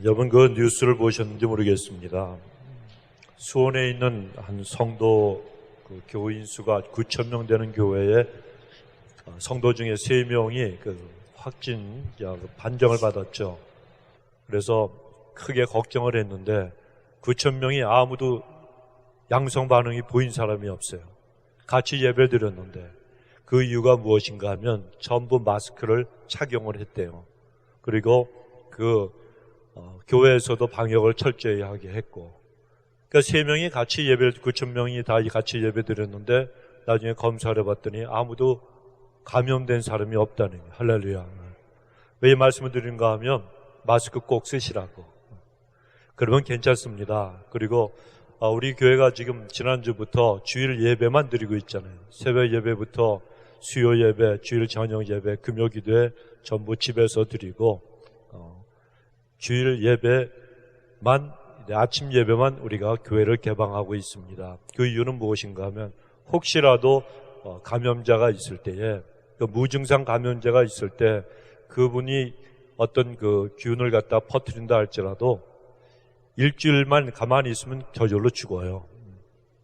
여러분 그 뉴스를 보셨는지 모르겠습니다. 수원에 있는 한 성도 그 교인 수가 9,000명 되는 교회에 성도 중에 3명이 확진 판정을 받았죠. 그래서 크게 걱정을 했는데 9,000명이 아무도 양성 반응이 보인 사람이 없어요. 같이 예배 드렸는데 그 이유가 무엇인가 하면 전부 마스크를 착용을 했대요. 그리고 교회에서도 방역을 철저히 하게 했고, 그러니까 3명이 같이 9,000명이 다 같이 예배 드렸는데 나중에 검사를 해봤더니 아무도 감염된 사람이 없다는 거예요. 할렐루야. 왜 이 말씀을 드리는가 하면 마스크 꼭 쓰시라고. 그러면 괜찮습니다. 그리고 우리 교회가 지금 지난주부터 주일 예배만 드리고 있잖아요. 새벽 예배부터 수요 예배, 주일 저녁 예배, 금요 기도회 전부 집에서 드리고 주일 예배만, 아침 예배만 우리가 교회를 개방하고 있습니다. 그 이유는 무엇인가 하면 혹시라도 감염자가 있을 때에, 무증상 감염자가 있을 때 그분이 어떤 균을 갖다 퍼뜨린다 할지라도 일주일만 가만히 있으면 저절로 죽어요.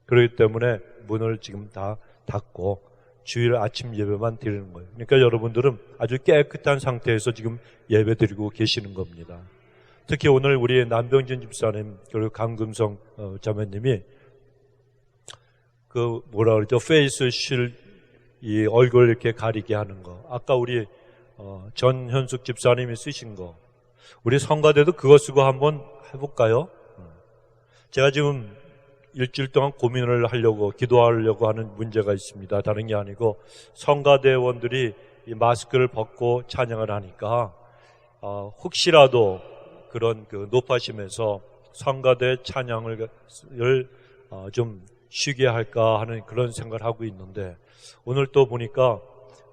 그렇기 때문에 문을 지금 다 닫고 주일 아침 예배만 드리는 거예요. 그러니까 여러분들은 아주 깨끗한 상태에서 지금 예배 드리고 계시는 겁니다. 특히 오늘 우리 남병진 집사님 그리고 강금성 자매님이 페이스 쉴 이 얼굴 이렇게 가리게 하는 거, 아까 우리 전현숙 집사님이 쓰신 거, 우리 성가대도 그거 쓰고 한번 해볼까요? 제가 지금 일주일 동안 고민을 하려고 기도하려고 하는 문제가 있습니다. 다른 게 아니고 성가대원들이 이 마스크를 벗고 찬양을 하니까 혹시라도 그런 높아심에서 성가대 찬양을 좀 쉬게 할까 하는 그런 생각을 하고 있는데, 오늘 또 보니까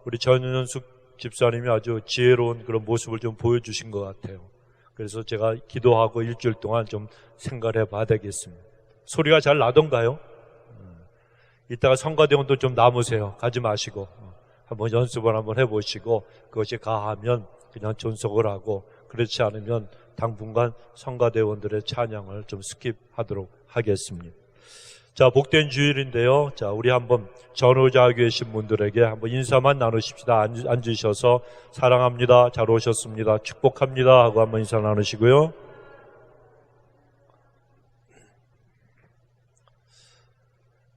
우리 전현숙 집사님이 아주 지혜로운 그런 모습을 좀 보여주신 것 같아요. 그래서 제가 기도하고 일주일 동안 좀 생각을 해봐야 되겠습니다. 소리가 잘 나던가요? 이따가 성가대원도 좀 남으세요. 가지 마시고 한번 연습을 한번 해보시고 그것이 가하면 그냥 존속을 하고, 그렇지 않으면 당분간 성가대원들의 찬양을 좀 스킵하도록 하겠습니다. 자, 복된 주일인데요. 자, 우리 한번 전후자 계신 분들에게 한번 인사만 나누십시다. 앉으셔서 사랑합니다, 잘 오셨습니다, 축복합니다 하고 한번 인사 나누시고요.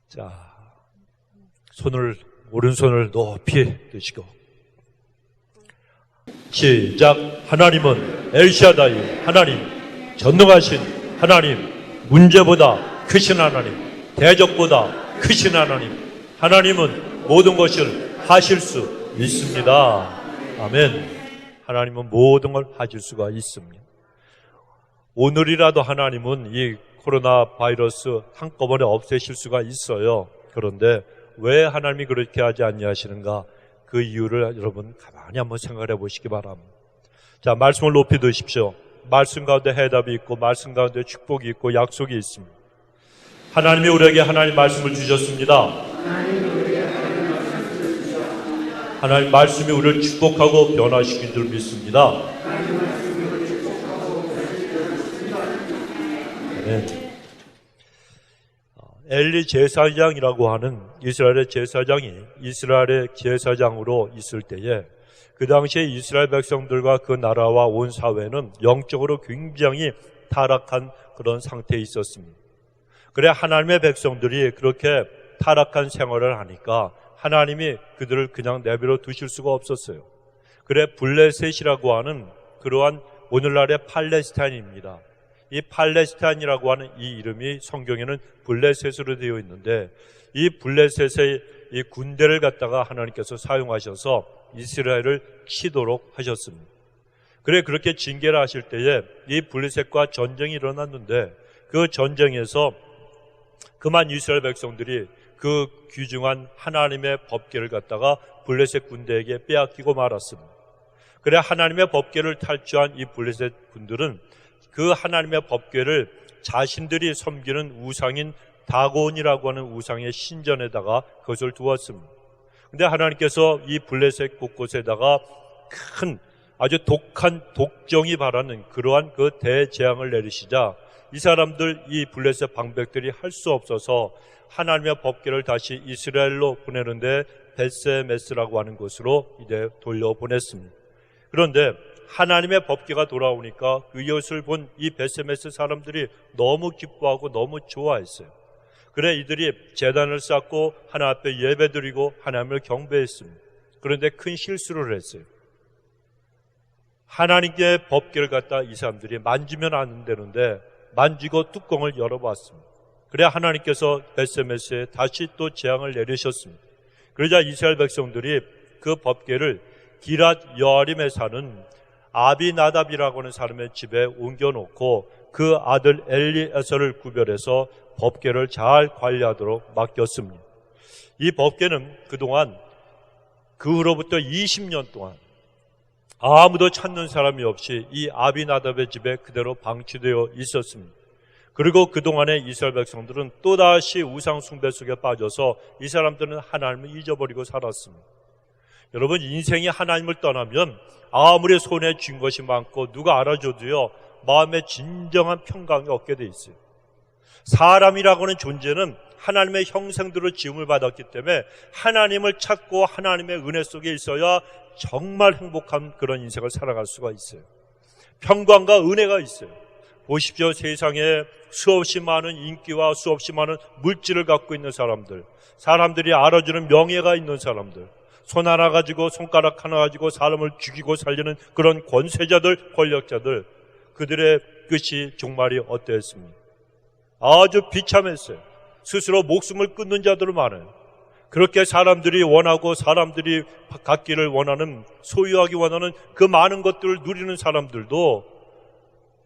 자, 오른손을 높이 드시고 시작. 하나님은 엘샤다이 하나님, 전능하신 하나님, 문제보다 크신 하나님, 대적보다 크신 하나님, 하나님은 모든 것을 하실 수 있습니다. 아멘. 하나님은 모든 걸 하실 수가 있습니다. 오늘이라도 하나님은 이 코로나 바이러스 한꺼번에 없애실 수가 있어요. 그런데 왜 하나님이 그렇게 하지 않냐하시는가? 그 이유를 여러분 가만히 한번 생각해 보시기 바랍니다. 자, 말씀을 높이 드십시오. 말씀 가운데 해답이 있고 말씀 가운데 축복이 있고 약속이 있습니다. 하나님이 우리에게 하나님 말씀을 주셨습니다. 하나님 말씀이 우리를 축복하고 변화시킨 줄 믿습니다. 네. 엘리 제사장이라고 하는 이스라엘의 제사장이 이스라엘의 제사장으로 있을 때에 그 당시에 이스라엘 백성들과 그 나라와 온 사회는 영적으로 굉장히 타락한 그런 상태에 있었습니다. 그래 하나님의 백성들이 그렇게 타락한 생활을 하니까 하나님이 그들을 그냥 내버려 두실 수가 없었어요. 그래 블레셋이라고 하는 그러한 오늘날의 팔레스타인입니다. 이 팔레스타인이라고 하는 이 이름이 성경에는 블레셋으로 되어 있는데, 이 블레셋의 이 군대를 갖다가 하나님께서 사용하셔서 이스라엘을 치도록 하셨습니다. 그래 그렇게 징계를 하실 때에 이 블레셋과 전쟁이 일어났는데, 그 전쟁에서 그만 이스라엘 백성들이 그 귀중한 하나님의 법궤를 갖다가 블레셋 군대에게 빼앗기고 말았습니다. 그래 하나님의 법궤를 탈취한 이 블레셋 군들은 그 하나님의 법궤를 자신들이 섬기는 우상인 다곤이라고 하는 우상의 신전에다가 그것을 두었습니다. 근데 하나님께서 이 블레셋 곳곳에다가 큰 아주 독한 독정이 바라는 그러한 그 대재앙을 내리시자 이 사람들, 이 블레셋 방백들이 할 수 없어서 하나님의 법궤를 다시 이스라엘로 보내는데 벳세메스라고 하는 곳으로 이제 돌려보냈습니다. 그런데 하나님의 법궤가 돌아오니까 그것을 본 이 벳세메스 사람들이 너무 기뻐하고 너무 좋아했어요. 그래 이들이 제단을 쌓고 하나님 앞에 예배드리고 하나님을 경배했습니다. 그런데 큰 실수를 했어요. 하나님의 법궤를 갖다 이 사람들이 만지면 안 되는데 만지고 뚜껑을 열어봤습니다. 그래 하나님께서 벳세메스에 다시 또 재앙을 내리셨습니다. 그러자 이스라엘 백성들이 그 법궤를 기랏 여아림에 사는 아비나답이라고 하는 사람의 집에 옮겨놓고 그 아들 엘리에서를 구별해서 법궤를 잘 관리하도록 맡겼습니다. 이 법궤는 그동안 그 후로부터 20년 동안 아무도 찾는 사람이 없이 이 아비나답의 집에 그대로 방치되어 있었습니다. 그리고 그동안의 이스라엘 백성들은 또다시 우상 숭배 속에 빠져서 이 사람들은 하나님을 잊어버리고 살았습니다. 여러분, 인생이 하나님을 떠나면 아무리 손에 쥔 것이 많고 누가 알아줘도요 마음에 진정한 평강이 없게 돼 있어요. 사람이라고 하는 존재는 하나님의 형상대로 지음을 받았기 때문에 하나님을 찾고 하나님의 은혜 속에 있어야 정말 행복한 그런 인생을 살아갈 수가 있어요. 평강과 은혜가 있어요. 보십시오. 세상에 수없이 많은 인기와 수없이 많은 물질을 갖고 있는 사람들, 사람들이 알아주는 명예가 있는 사람들, 손 하나 가지고 손가락 하나 가지고 사람을 죽이고 살리는 그런 권세자들, 권력자들, 그들의 끝이 종말이 어땠습니까? 아주 비참했어요. 스스로 목숨을 끊는 자들은 많아요. 그렇게 사람들이 원하고 사람들이 갖기를 원하는, 소유하기 원하는 그 많은 것들을 누리는 사람들도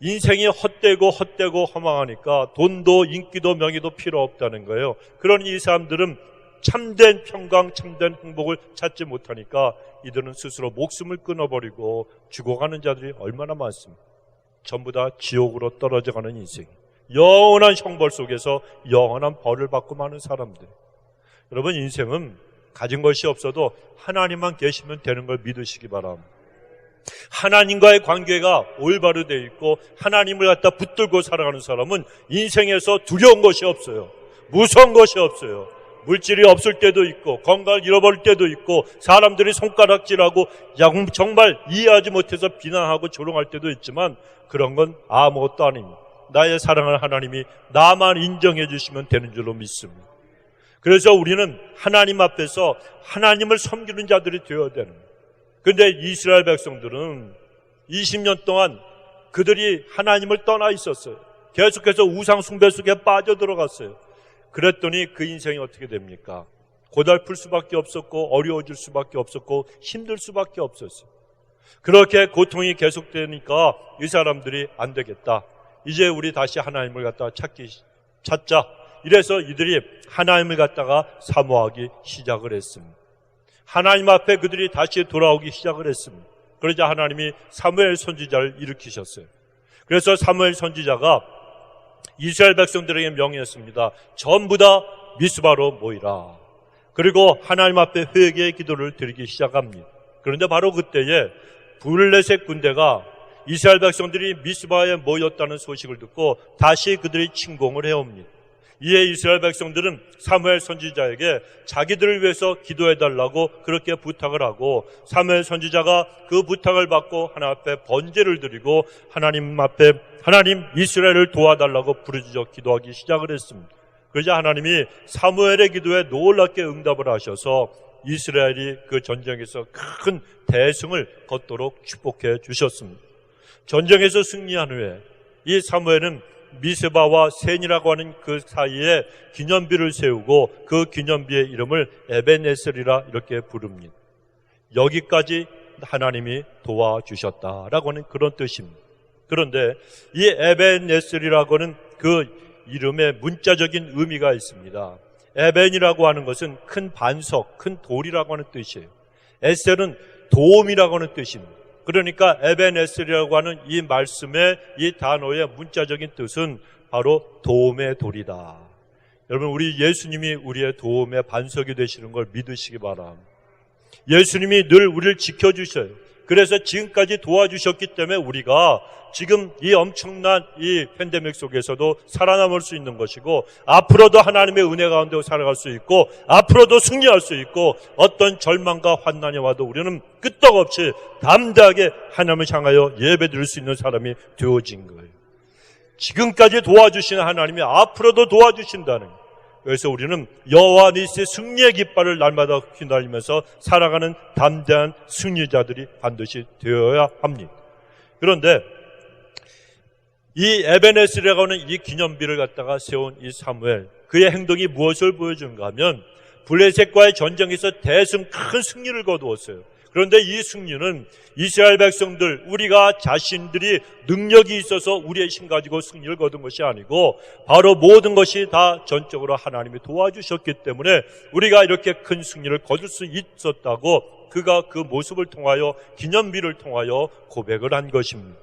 인생이 헛되고 허망하니까 돈도 인기도 명예도 필요 없다는 거예요. 그러니 이 사람들은 참된 평강, 참된 행복을 찾지 못하니까 이들은 스스로 목숨을 끊어버리고 죽어가는 자들이 얼마나 많습니까? 전부 다 지옥으로 떨어져가는 인생, 영원한 형벌 속에서 영원한 벌을 받고 마는 사람들. 여러분, 인생은 가진 것이 없어도 하나님만 계시면 되는 걸 믿으시기 바랍니다. 하나님과의 관계가 올바로 되어 있고 하나님을 갖다 붙들고 살아가는 사람은 인생에서 두려운 것이 없어요. 무서운 것이 없어요. 물질이 없을 때도 있고 건강을 잃어버릴 때도 있고 사람들이 손가락질하고 정말 이해하지 못해서 비난하고 조롱할 때도 있지만 그런 건 아무것도 아닙니다. 나의 사랑하는 하나님이 나만 인정해 주시면 되는 줄로 믿습니다. 그래서 우리는 하나님 앞에서 하나님을 섬기는 자들이 되어야 되는 거예요. 그런데 이스라엘 백성들은 20년 동안 그들이 하나님을 떠나 있었어요. 계속해서 우상 숭배 속에 빠져들어갔어요. 그랬더니 그 인생이 어떻게 됩니까? 고달플 수밖에 없었고 어려워질 수밖에 없었고 힘들 수밖에 없었어요. 그렇게 고통이 계속되니까 이 사람들이 안 되겠다. 이제 우리 다시 하나님을 갖다가 찾자. 이래서 이들이 하나님을 갖다가 사모하기 시작을 했습니다. 하나님 앞에 그들이 다시 돌아오기 시작을 했습니다. 그러자 하나님이 사무엘 선지자를 일으키셨어요. 그래서 사무엘 선지자가 이스라엘 백성들에게 명했습니다. 전부 다 미스바로 모이라. 그리고 하나님 앞에 회개의 기도를 드리기 시작합니다. 그런데 바로 그때에 블레셋 군대가 이스라엘 백성들이 미스바에 모였다는 소식을 듣고 다시 그들이 침공을 해옵니다. 이에 이스라엘 백성들은 사무엘 선지자에게 자기들을 위해서 기도해달라고 그렇게 부탁을 하고 사무엘 선지자가 그 부탁을 받고 하나님 앞에 번제를 드리고 하나님 앞에 하나님 이스라엘을 도와달라고 부르짖어 기도하기 시작을 했습니다. 그러자 하나님이 사무엘의 기도에 놀랍게 응답을 하셔서 이스라엘이 그 전쟁에서 큰 대승을 거두도록 축복해 주셨습니다. 전쟁에서 승리한 후에 이 사무엘은 미스바와 센이라고 하는 그 사이에 기념비를 세우고 그 기념비의 이름을 에벤에셀이라 이렇게 부릅니다. 여기까지 하나님이 도와주셨다라고 하는 그런 뜻입니다. 그런데 이 에벤에셀이라고 하는 그 이름의 문자적인 의미가 있습니다. 에벤이라고 하는 것은 큰 반석, 큰 돌이라고 하는 뜻이에요. 에셀은 도움이라고 하는 뜻입니다. 그러니까 에벤에셀이라고 하는 이 말씀의 이 단어의 문자적인 뜻은 바로 도움의 돌이다. 여러분, 우리 예수님이 우리의 도움의 반석이 되시는 걸 믿으시기 바랍니다. 예수님이 늘 우리를 지켜주셔요. 그래서 지금까지 도와주셨기 때문에 우리가 지금 이 엄청난 이 팬데믹 속에서도 살아남을 수 있는 것이고, 앞으로도 하나님의 은혜 가운데 살아갈 수 있고, 앞으로도 승리할 수 있고, 어떤 절망과 환난이 와도 우리는 끄떡없이 담대하게 하나님을 향하여 예배드릴 수 있는 사람이 되어진 거예요. 지금까지 도와주신 하나님이 앞으로도 도와주신다는 거예요. 그래서 우리는 여호와 니스의 승리의 깃발을 날마다 휘날리면서 살아가는 담대한 승리자들이 반드시 되어야 합니다. 그런데 이 에베네스라고 하는 이 기념비를 갖다가 세운 이 사무엘, 그의 행동이 무엇을 보여주는가 하면 블레셋과의 전쟁에서 대승 큰 승리를 거두었어요. 그런데 이 승리는 이스라엘 백성들, 우리가 자신들이 능력이 있어서 우리의 힘 가지고 승리를 거둔 것이 아니고 바로 모든 것이 다 전적으로 하나님이 도와주셨기 때문에 우리가 이렇게 큰 승리를 거둘 수 있었다고 그가 그 모습을 통하여, 기념비를 통하여 고백을 한 것입니다.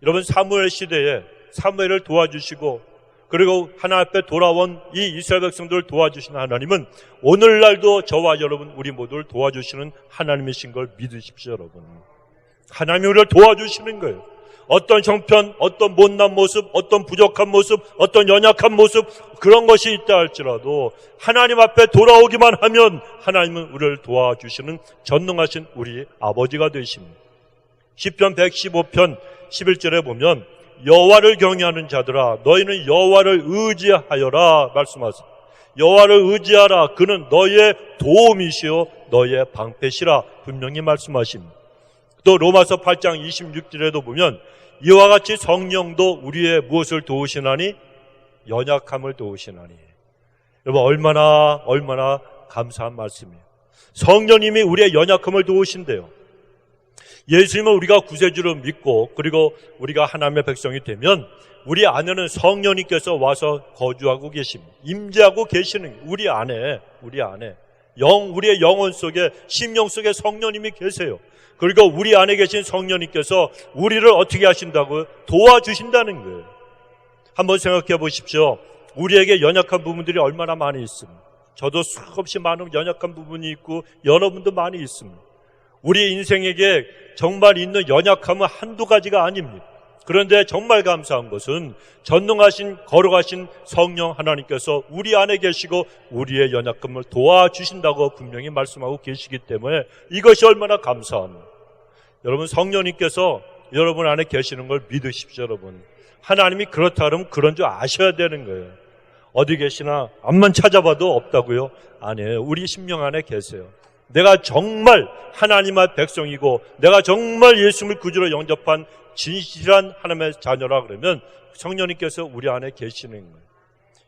여러분, 사무엘 시대에 사무엘을 도와주시고 그리고 하나님 앞에 돌아온 이 이스라엘 백성들을 도와주신 하나님은 오늘날도 저와 여러분 우리 모두를 도와주시는 하나님이신 걸 믿으십시오. 여러분, 하나님이 우리를 도와주시는 거예요. 어떤 형편, 어떤 못난 모습, 어떤 부족한 모습, 어떤 연약한 모습, 그런 것이 있다 할지라도 하나님 앞에 돌아오기만 하면 하나님은 우리를 도와주시는 전능하신 우리 아버지가 되십니다. 시편 115편 11절에 보면 여호와를 경외하는 자들아 너희는 여호와를 의지하여라 말씀하세요. 여호와를 의지하라. 그는 너희의 도움이시요 너희의 방패시라 분명히 말씀하십니다. 또 로마서 8장 26절에도 보면 이와 같이 성령도 우리의 무엇을 도우시나니? 연약함을 도우시나니. 여러분, 얼마나 감사한 말씀이에요. 성령님이 우리의 연약함을 도우신대요. 예수님은 우리가 구세주로 믿고 그리고 우리가 하나님의 백성이 되면 우리 안에는 성령님께서 와서 거주하고 계십니다. 임재하고 계시는 우리 안에 우리의 영혼 속에, 심령 속에 성령님이 계세요. 그리고 우리 안에 계신 성령님께서 우리를 어떻게 하신다고요? 도와주신다는 거예요. 한번 생각해 보십시오. 우리에게 연약한 부분들이 얼마나 많이 있습니다. 저도 수없이 많은 연약한 부분이 있고 여러분도 많이 있습니다. 우리 인생에게 정말 있는 연약함은 한두 가지가 아닙니다. 그런데 정말 감사한 것은 전능하신 거룩하신 성령 하나님께서 우리 안에 계시고 우리의 연약함을 도와주신다고 분명히 말씀하고 계시기 때문에 이것이 얼마나 감사합니다. 여러분, 성령님께서 여러분 안에 계시는 걸 믿으십시오. 여러분, 하나님이 그렇다 그러면 그런 줄 아셔야 되는 거예요. 어디 계시나 앞만 찾아봐도 없다고요? 아니에요. 우리 심령 안에 계세요. 내가 정말 하나님의 백성이고 내가 정말 예수님을 구주로 영접한 진실한 하나님의 자녀라 그러면 성령님께서 우리 안에 계시는 거예요.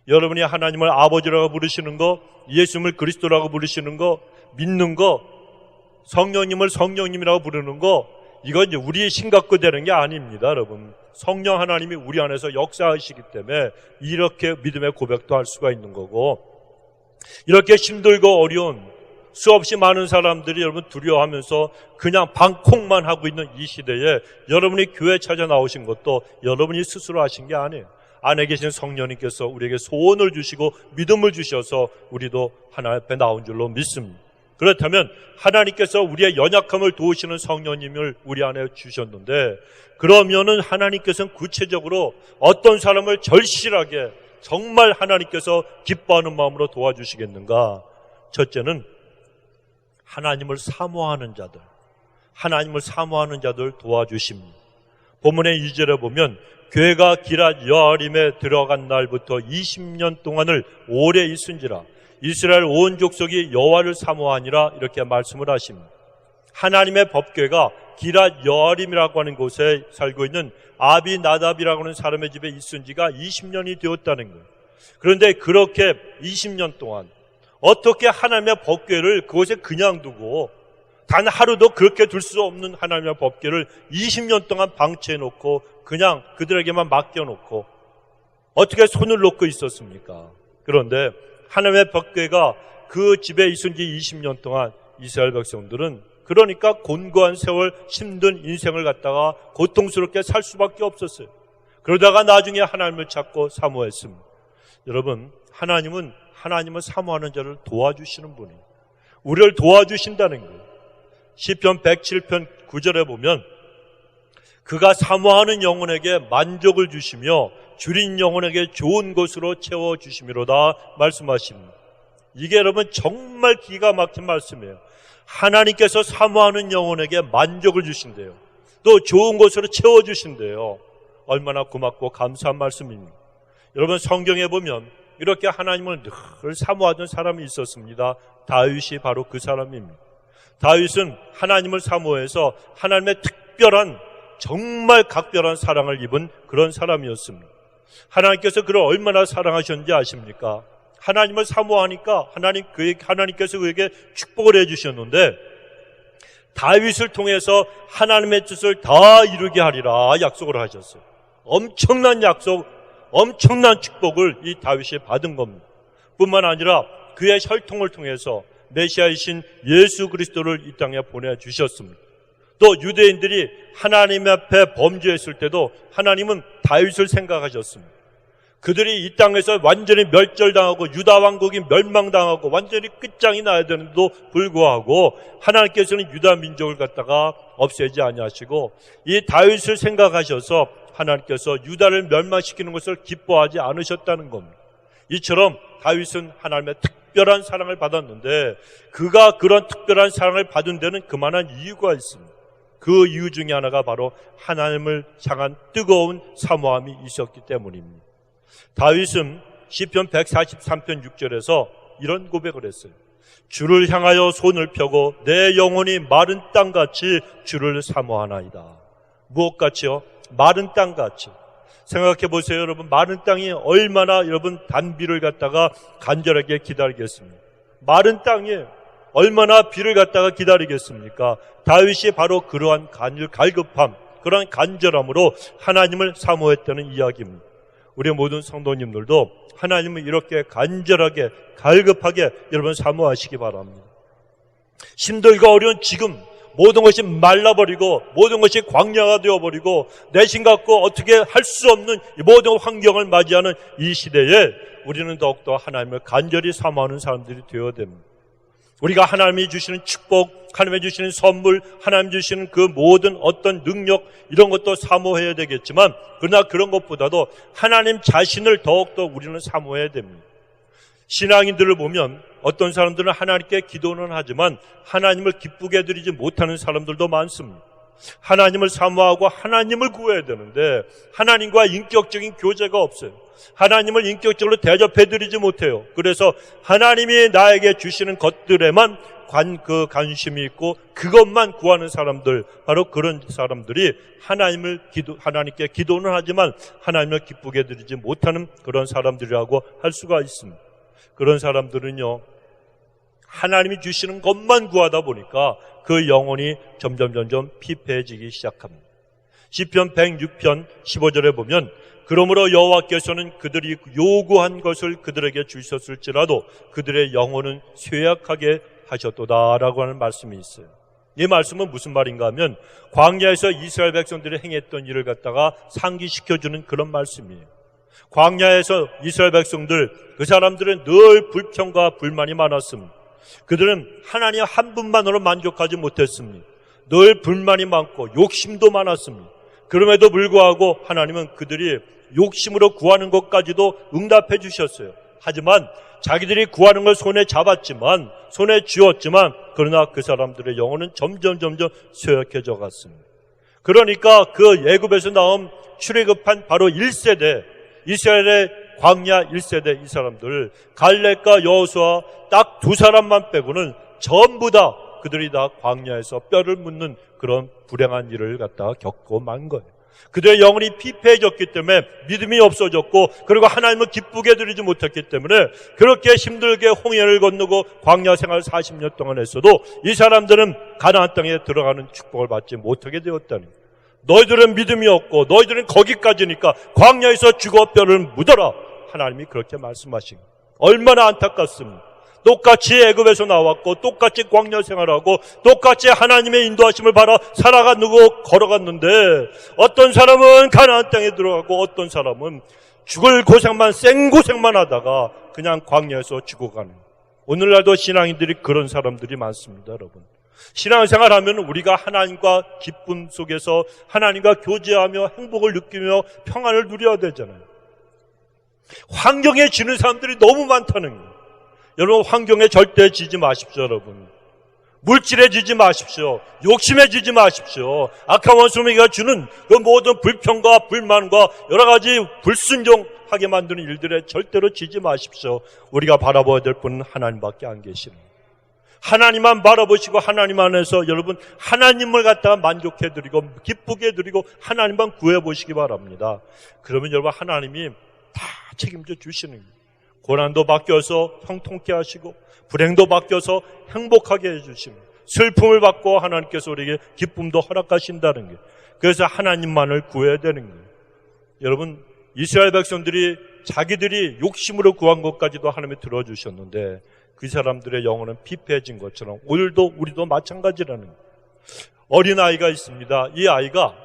여러분이 하나님을 아버지라고 부르시는 거, 예수님을 그리스도라고 부르시는 거, 믿는 거, 성령님을 성령님이라고 부르는 거, 이건 이제 우리의 신 갖고 되는 게 아닙니다. 여러분, 성령 하나님이 우리 안에서 역사하시기 때문에 이렇게 믿음의 고백도 할 수가 있는 거고, 이렇게 힘들고 어려운 수없이 많은 사람들이 여러분 두려워하면서 그냥 방콕만 하고 있는 이 시대에 여러분이 교회 찾아 나오신 것도 여러분이 스스로 하신 게 아니에요. 안에 계신 성령님께서 우리에게 소원을 주시고 믿음을 주셔서 우리도 하나님 앞에 나온 줄로 믿습니다. 그렇다면 하나님께서 우리의 연약함을 도우시는 성령님을 우리 안에 주셨는데, 그러면은 하나님께서는 구체적으로 어떤 사람을 절실하게 정말 하나님께서 기뻐하는 마음으로 도와주시겠는가? 첫째는 하나님을 사모하는 자들 도와주십니다. 본문의 2절에 보면 교회가 기럇 여아림에 들어간 날부터 20년 동안을 오래 있은지라 이스라엘 온 족속이 여호와를 사모하니라 이렇게 말씀을 하십니다. 하나님의 법궤가 기럇 여아림이라고 하는 곳에 살고 있는 아비나답이라고 하는 사람의 집에 있은 지가 20년이 되었다는 거예요. 그런데 그렇게 20년 동안 어떻게 하나님의 법궤를 그곳에 그냥 두고 단 하루도 그렇게 둘 수 없는 하나님의 법궤를 20년 동안 방치해놓고 그냥 그들에게만 맡겨놓고 어떻게 손을 놓고 있었습니까? 그런데 하나님의 법궤가 그 집에 있은 지 20년 동안 이스라엘 백성들은 그러니까 곤고한 세월 힘든 인생을 갖다가 고통스럽게 살 수밖에 없었어요. 그러다가 나중에 하나님을 찾고 사모했습니다. 여러분, 하나님은 사모하는 자를 도와주시는 분이에요. 우리를 도와주신다는 거예요. 시편 107편 9절에 보면 그가 사모하는 영혼에게 만족을 주시며 줄인 영혼에게 좋은 것으로 채워주심이로다 말씀하십니다. 이게 여러분 정말 기가 막힌 말씀이에요. 하나님께서 사모하는 영혼에게 만족을 주신대요. 또 좋은 것으로 채워주신대요. 얼마나 고맙고 감사한 말씀입니다. 여러분 성경에 보면 이렇게 하나님을 늘 사모하던 사람이 있었습니다. 다윗이 바로 그 사람입니다. 다윗은 하나님을 사모해서 하나님의 특별한 정말 각별한 사랑을 입은 그런 사람이었습니다. 하나님께서 그를 얼마나 사랑하셨는지 아십니까? 하나님을 사모하니까 하나님께서 그에게 축복을 해주셨는데 다윗을 통해서 하나님의 뜻을 다 이루게 하리라 약속을 하셨어요. 엄청난 약속, 엄청난 축복을 이 다윗이 받은 겁니다. 뿐만 아니라 그의 혈통을 통해서 메시아이신 예수 그리스도를 이 땅에 보내주셨습니다. 또 유대인들이 하나님 앞에 범죄했을 때도 하나님은 다윗을 생각하셨습니다. 그들이 이 땅에서 완전히 멸절당하고 유다 왕국이 멸망당하고 완전히 끝장이 나야 되는데도 불구하고 하나님께서는 유다 민족을 갖다가 없애지 아니하시고 이 다윗을 생각하셔서 하나님께서 유다를 멸망시키는 것을 기뻐하지 않으셨다는 겁니다. 이처럼 다윗은 하나님의 특별한 사랑을 받았는데 그가 그런 특별한 사랑을 받은 데는 그만한 이유가 있습니다. 그 이유 중에 하나가 바로 하나님을 향한 뜨거운 사모함이 있었기 때문입니다. 다윗은 시편 143편 6절에서 이런 고백을 했어요. 주를 향하여 손을 펴고 내 영혼이 마른 땅같이 주를 사모하나이다. 무엇같이요? 마른 땅같이. 생각해 보세요, 여러분. 마른 땅이 얼마나 여러분 단비를 갖다가 간절하게 기다리겠습니까? 마른 땅이에요. 얼마나 비를 갖다가 기다리겠습니까? 다윗이 바로 그러한 갈급함, 그러한 간절함으로 하나님을 사모했다는 이야기입니다. 우리 모든 성도님들도 하나님을 이렇게 간절하게 갈급하게 여러분 사모하시기 바랍니다. 힘들고 어려운 지금 모든 것이 말라버리고 모든 것이 광야가 되어버리고 내심 갖고 어떻게 할 수 없는 모든 환경을 맞이하는 이 시대에 우리는 더욱더 하나님을 간절히 사모하는 사람들이 되어야 됩니다. 우리가 하나님이 주시는 축복, 하나님이 주시는 선물, 하나님이 주시는 그 모든 어떤 능력 이런 것도 사모해야 되겠지만 그러나 그런 것보다도 하나님 자신을 더욱더 우리는 사모해야 됩니다. 신앙인들을 보면 어떤 사람들은 하나님께 기도는 하지만 하나님을 기쁘게 해드리지 못하는 사람들도 많습니다. 하나님을 사모하고 하나님을 구해야 되는데 하나님과 인격적인 교제가 없어요. 하나님을 인격적으로 대접해드리지 못해요. 그래서 하나님이 나에게 주시는 것들에만 관심이 있고 그것만 구하는 사람들, 바로 그런 사람들이 하나님께 기도는 하지만 하나님을 기쁘게 해드리지 못하는 그런 사람들이라고 할 수가 있습니다. 그런 사람들은요, 하나님이 주시는 것만 구하다 보니까 그 영혼이 점점 피폐해지기 시작합니다. 시편 106편 15절에 보면 그러므로 여호와께서는 그들이 요구한 것을 그들에게 주셨을지라도 그들의 영혼은 쇠약하게 하셨도다라고 하는 말씀이 있어요. 이 말씀은 무슨 말인가 하면 광야에서 이스라엘 백성들이 행했던 일을 갖다가 상기시켜주는 그런 말씀이에요. 광야에서 이스라엘 백성들, 그 사람들은 늘 불평과 불만이 많았습니다. 그들은 하나님 한 분만으로 만족하지 못했습니다. 늘 불만이 많고 욕심도 많았습니다. 그럼에도 불구하고 하나님은 그들이 욕심으로 구하는 것까지도 응답해 주셨어요. 하지만 자기들이 구하는 걸 손에 잡았지만, 손에 쥐었지만 그러나 그 사람들의 영혼은 점점 쇠약해져 갔습니다. 그러니까 그 애굽에서 나온 출애굽한 바로 1세대 이스라엘의 광야 1세대 이 사람들, 갈렙과 여호수아 딱 두 사람만 빼고는 전부 다 그들이 다 광야에서 뼈를 묻는 그런 불행한 일을 갖다가 겪고 만 거예요. 그들의 영혼이 피폐해졌기 때문에 믿음이 없어졌고, 그리고 하나님을 기쁘게 드리지 못했기 때문에 그렇게 힘들게 홍해를 건너고 광야 생활 40년 동안 했어도 이 사람들은 가나안 땅에 들어가는 축복을 받지 못하게 되었다니. 너희들은 믿음이 없고 너희들은 거기까지니까 광야에서 죽어 뼈를 묻어라. 하나님이 그렇게 말씀하신 거예요. 얼마나 안타깝습니다. 똑같이 애굽에서 나왔고 똑같이 광야 생활하고 똑같이 하나님의 인도하심을 받아 살아가고 걸어갔는데 어떤 사람은 가나안 땅에 들어가고 어떤 사람은 죽을 고생만 생고생만 하다가 그냥 광야에서 죽어가는, 오늘날도 신앙인들이 그런 사람들이 많습니다. 여러분, 신앙생활 하면 우리가 하나님과 기쁨 속에서 하나님과 교제하며 행복을 느끼며 평안을 누려야 되잖아요. 환경에 지는 사람들이 너무 많다는 거예요. 여러분, 환경에 절대 지지 마십시오, 여러분. 물질에 지지 마십시오. 욕심에 지지 마십시오. 악한 원수마귀가 주는 그 모든 불평과 불만과 여러 가지 불순종하게 만드는 일들에 절대로 지지 마십시오. 우리가 바라봐야 될 분은 하나님밖에 안 계시는 거예요. 하나님만 바라보시고 하나님 안에서 여러분 하나님을 갖다가 만족해드리고 기쁘게 해드리고 하나님만 구해보시기 바랍니다. 그러면 여러분 하나님이 다 책임져 주시는 거예요. 고난도 바뀌어서 형통케 하시고 불행도 바뀌어서 행복하게 해주시고 슬픔을 받고 하나님께서 우리에게 기쁨도 허락하신다는 거예요. 그래서 하나님만을 구해야 되는 거예요. 여러분, 이스라엘 백성들이 자기들이 욕심으로 구한 것까지도 하나님이 들어주셨는데 그 사람들의 영혼은 피폐해진 것처럼 오늘도 우리도 마찬가지라는 거예요. 어린아이가 있습니다. 이 아이가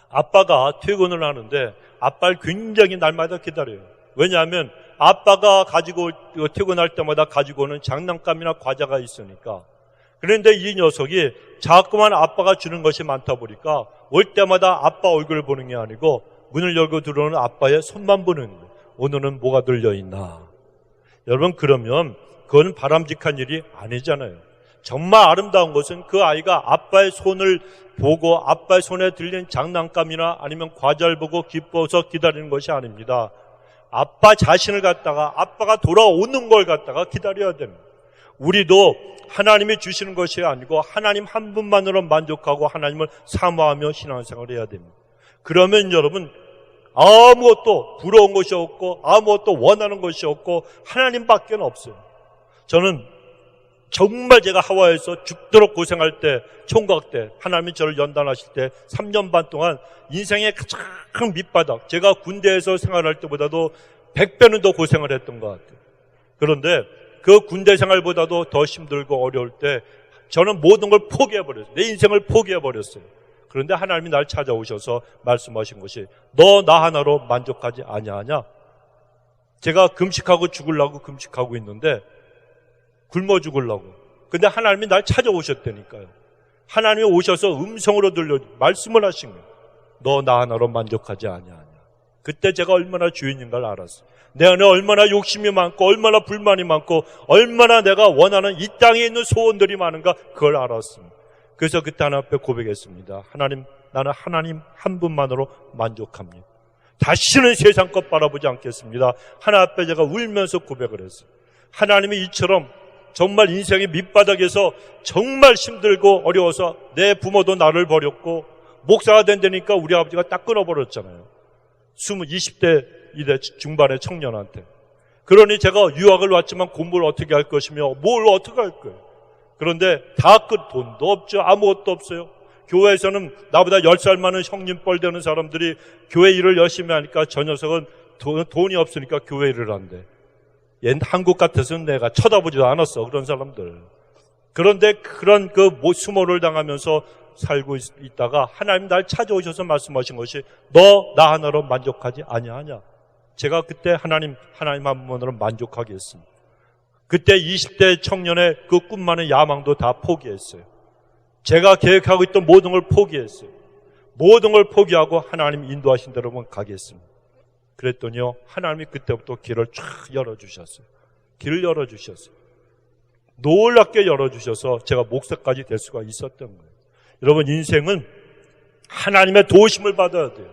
아빠가 퇴근을 하는데 아빠를 굉장히 날마다 기다려요. 왜냐하면 아빠가 퇴근할 때마다 가지고 오는 장난감이나 과자가 있으니까. 그런데 이 녀석이 자꾸만 아빠가 주는 것이 많다 보니까 올 때마다 아빠 얼굴을 보는 게 아니고 문을 열고 들어오는 아빠의 손만 보는 거예요. 오늘은 뭐가 들려있나. 여러분, 그러면 그건 바람직한 일이 아니잖아요. 정말 아름다운 것은 그 아이가 아빠의 손을 보고 아빠의 손에 들린 장난감이나 아니면 과자를 보고 기뻐서 기다리는 것이 아닙니다. 아빠 자신을 갖다가 아빠가 돌아오는 걸 갖다가 기다려야 됩니다. 우리도 하나님이 주시는 것이 아니고 하나님 한 분만으로 만족하고 하나님을 사모하며 신앙생활을 해야 됩니다. 그러면 여러분 아무것도 부러운 것이 없고 아무것도 원하는 것이 없고 하나님밖에 없어요. 저는 정말 제가 하와이에서 죽도록 고생할 때, 총각 때, 하나님이 저를 연단하실 때 3년 반 동안 인생의 가장 밑바닥, 제가 군대에서 생활할 때보다도 100배는 더 고생을 했던 것 같아요. 그런데 그 군대 생활보다도 더 힘들고 어려울 때 저는 모든 걸 포기해버렸어요. 내 인생을 포기해버렸어요. 그런데 하나님이 날 찾아오셔서 말씀하신 것이 너 나 하나로 만족하지 아니하냐? 제가 금식하고 죽으려고 금식하고 있는데 굶어 죽으려고. 근데 하나님이 날 찾아오셨다니까요. 하나님이 오셔서 음성으로 말씀을 하신 거예요. 너 나 하나로 만족하지 아니하냐. 그때 제가 얼마나 주인인가를 알았어요. 내 안에 얼마나 욕심이 많고 얼마나 불만이 많고 얼마나 내가 원하는 이 땅에 있는 소원들이 많은가 그걸 알았습니다. 그래서 그때 하나님 앞에 고백했습니다. 하나님, 나는 하나님 한 분만으로 만족합니다. 다시는 세상 것 바라보지 않겠습니다. 하나님 앞에 제가 울면서 고백을 했어요. 하나님이 이처럼 정말 인생의 밑바닥에서 정말 힘들고 어려워서 내 부모도 나를 버렸고 목사가 된다니까 우리 아버지가 딱 끊어버렸잖아요. 20대 이대 중반의 청년한테. 그러니 제가 유학을 왔지만 공부를 어떻게 할 것이며 뭘 어떻게 할 거예요. 그런데 다 끝 돈도 없죠. 아무것도 없어요. 교회에서는 나보다 10살 많은 형님 뻘 되는 사람들이 교회 일을 열심히 하니까 저 녀석은 돈이 없으니까 교회 일을 한대. 옛 한국 같아서는 내가 쳐다보지도 않았어, 그런 사람들. 그런데 그런 수모를 당하면서 살고 있다가 하나님 날 찾아오셔서 말씀하신 것이 너 나 하나로 만족하지 아니하냐. 제가 그때 하나님 한 분만으로 만족하게 했습니다. 그때 20대 청년의 그 꿈만의 야망도 다 포기했어요. 제가 계획하고 있던 모든 걸 포기했어요. 모든 걸 포기하고 하나님 인도하신 대로만 가겠습니다. 그랬더니요, 하나님이 그때부터 길을 쫙 열어주셨어요. 길을 열어주셨어요. 놀랍게 열어주셔서 제가 목사까지 될 수가 있었던 거예요. 여러분, 인생은 하나님의 도우심을 받아야 돼요.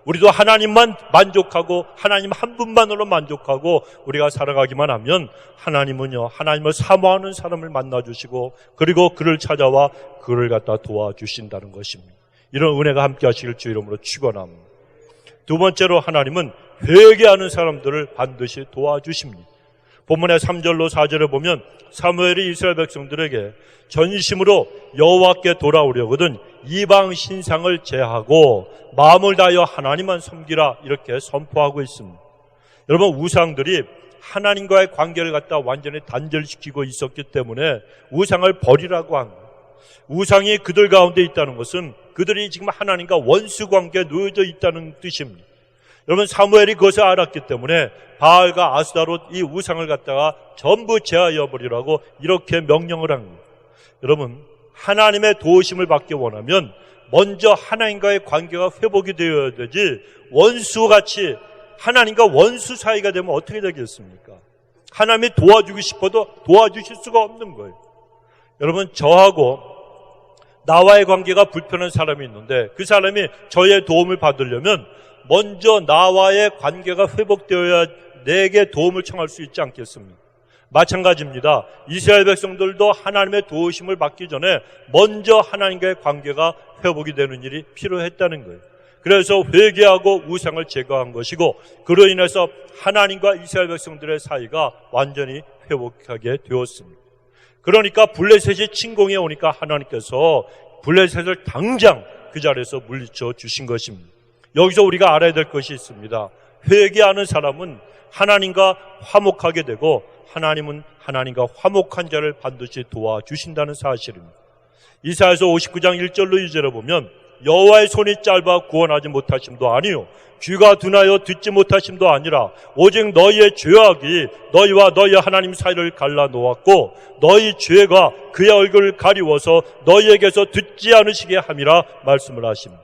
우리도 하나님만 만족하고 하나님 한 분만으로 만족하고 우리가 살아가기만 하면 하나님은요, 하나님을 사모하는 사람을 만나주시고 그리고 그를 찾아와 그를 갖다 도와주신다는 것입니다. 이런 은혜가 함께 하시길 주 이름으로 축원합니다. 두 번째로 하나님은 회개하는 사람들을 반드시 도와주십니다. 본문의 3절로 4절에 보면 사무엘이 이스라엘 백성들에게 전심으로 여호와께 돌아오려거든 이방 신상을 제하고 마음을 다하여 하나님만 섬기라 이렇게 선포하고 있습니다. 여러분, 우상들이 하나님과의 관계를 갖다 완전히 단절시키고 있었기 때문에 우상을 버리라고 한 거예요. 우상이 그들 가운데 있다는 것은 그들이 지금 하나님과 원수 관계에 놓여져 있다는 뜻입니다. 여러분, 사무엘이 그것을 알았기 때문에 바알과 아스타롯 이 우상을 갖다가 전부 제하여 버리라고 이렇게 명령을 한 거예요. 여러분, 하나님의 도우심을 받기 원하면 먼저 하나님과의 관계가 회복이 되어야 되지, 원수같이 하나님과 원수 사이가 되면 어떻게 되겠습니까? 하나님이 도와주고 싶어도 도와주실 수가 없는 거예요. 여러분, 저하고 나와의 관계가 불편한 사람이 있는데 그 사람이 저의 도움을 받으려면 먼저 나와의 관계가 회복되어야 내게 도움을 청할 수 있지 않겠습니까? 마찬가지입니다. 이스라엘 백성들도 하나님의 도우심을 받기 전에 먼저 하나님과의 관계가 회복이 되는 일이 필요했다는 거예요. 그래서 회개하고 우상을 제거한 것이고, 그로 인해서 하나님과 이스라엘 백성들의 사이가 완전히 회복하게 되었습니다. 그러니까 블레셋이 침공해 오니까 하나님께서 블레셋을 당장 그 자리에서 물리쳐 주신 것입니다. 여기서 우리가 알아야 될 것이 있습니다. 회개하는 사람은 하나님과 화목하게 되고, 하나님은 하나님과 화목한 자를 반드시 도와주신다는 사실입니다. 이사야서 59장 1절로 2절에 보면 여호와의 손이 짧아 구원하지 못하심도 아니요 귀가 둔하여 듣지 못하심도 아니라 오직 너희의 죄악이 너희와 너희 하나님 사이를 갈라놓았고 너희 죄가 그의 얼굴을 가리워서 너희에게서 듣지 않으시게 함이라 말씀을 하십니다.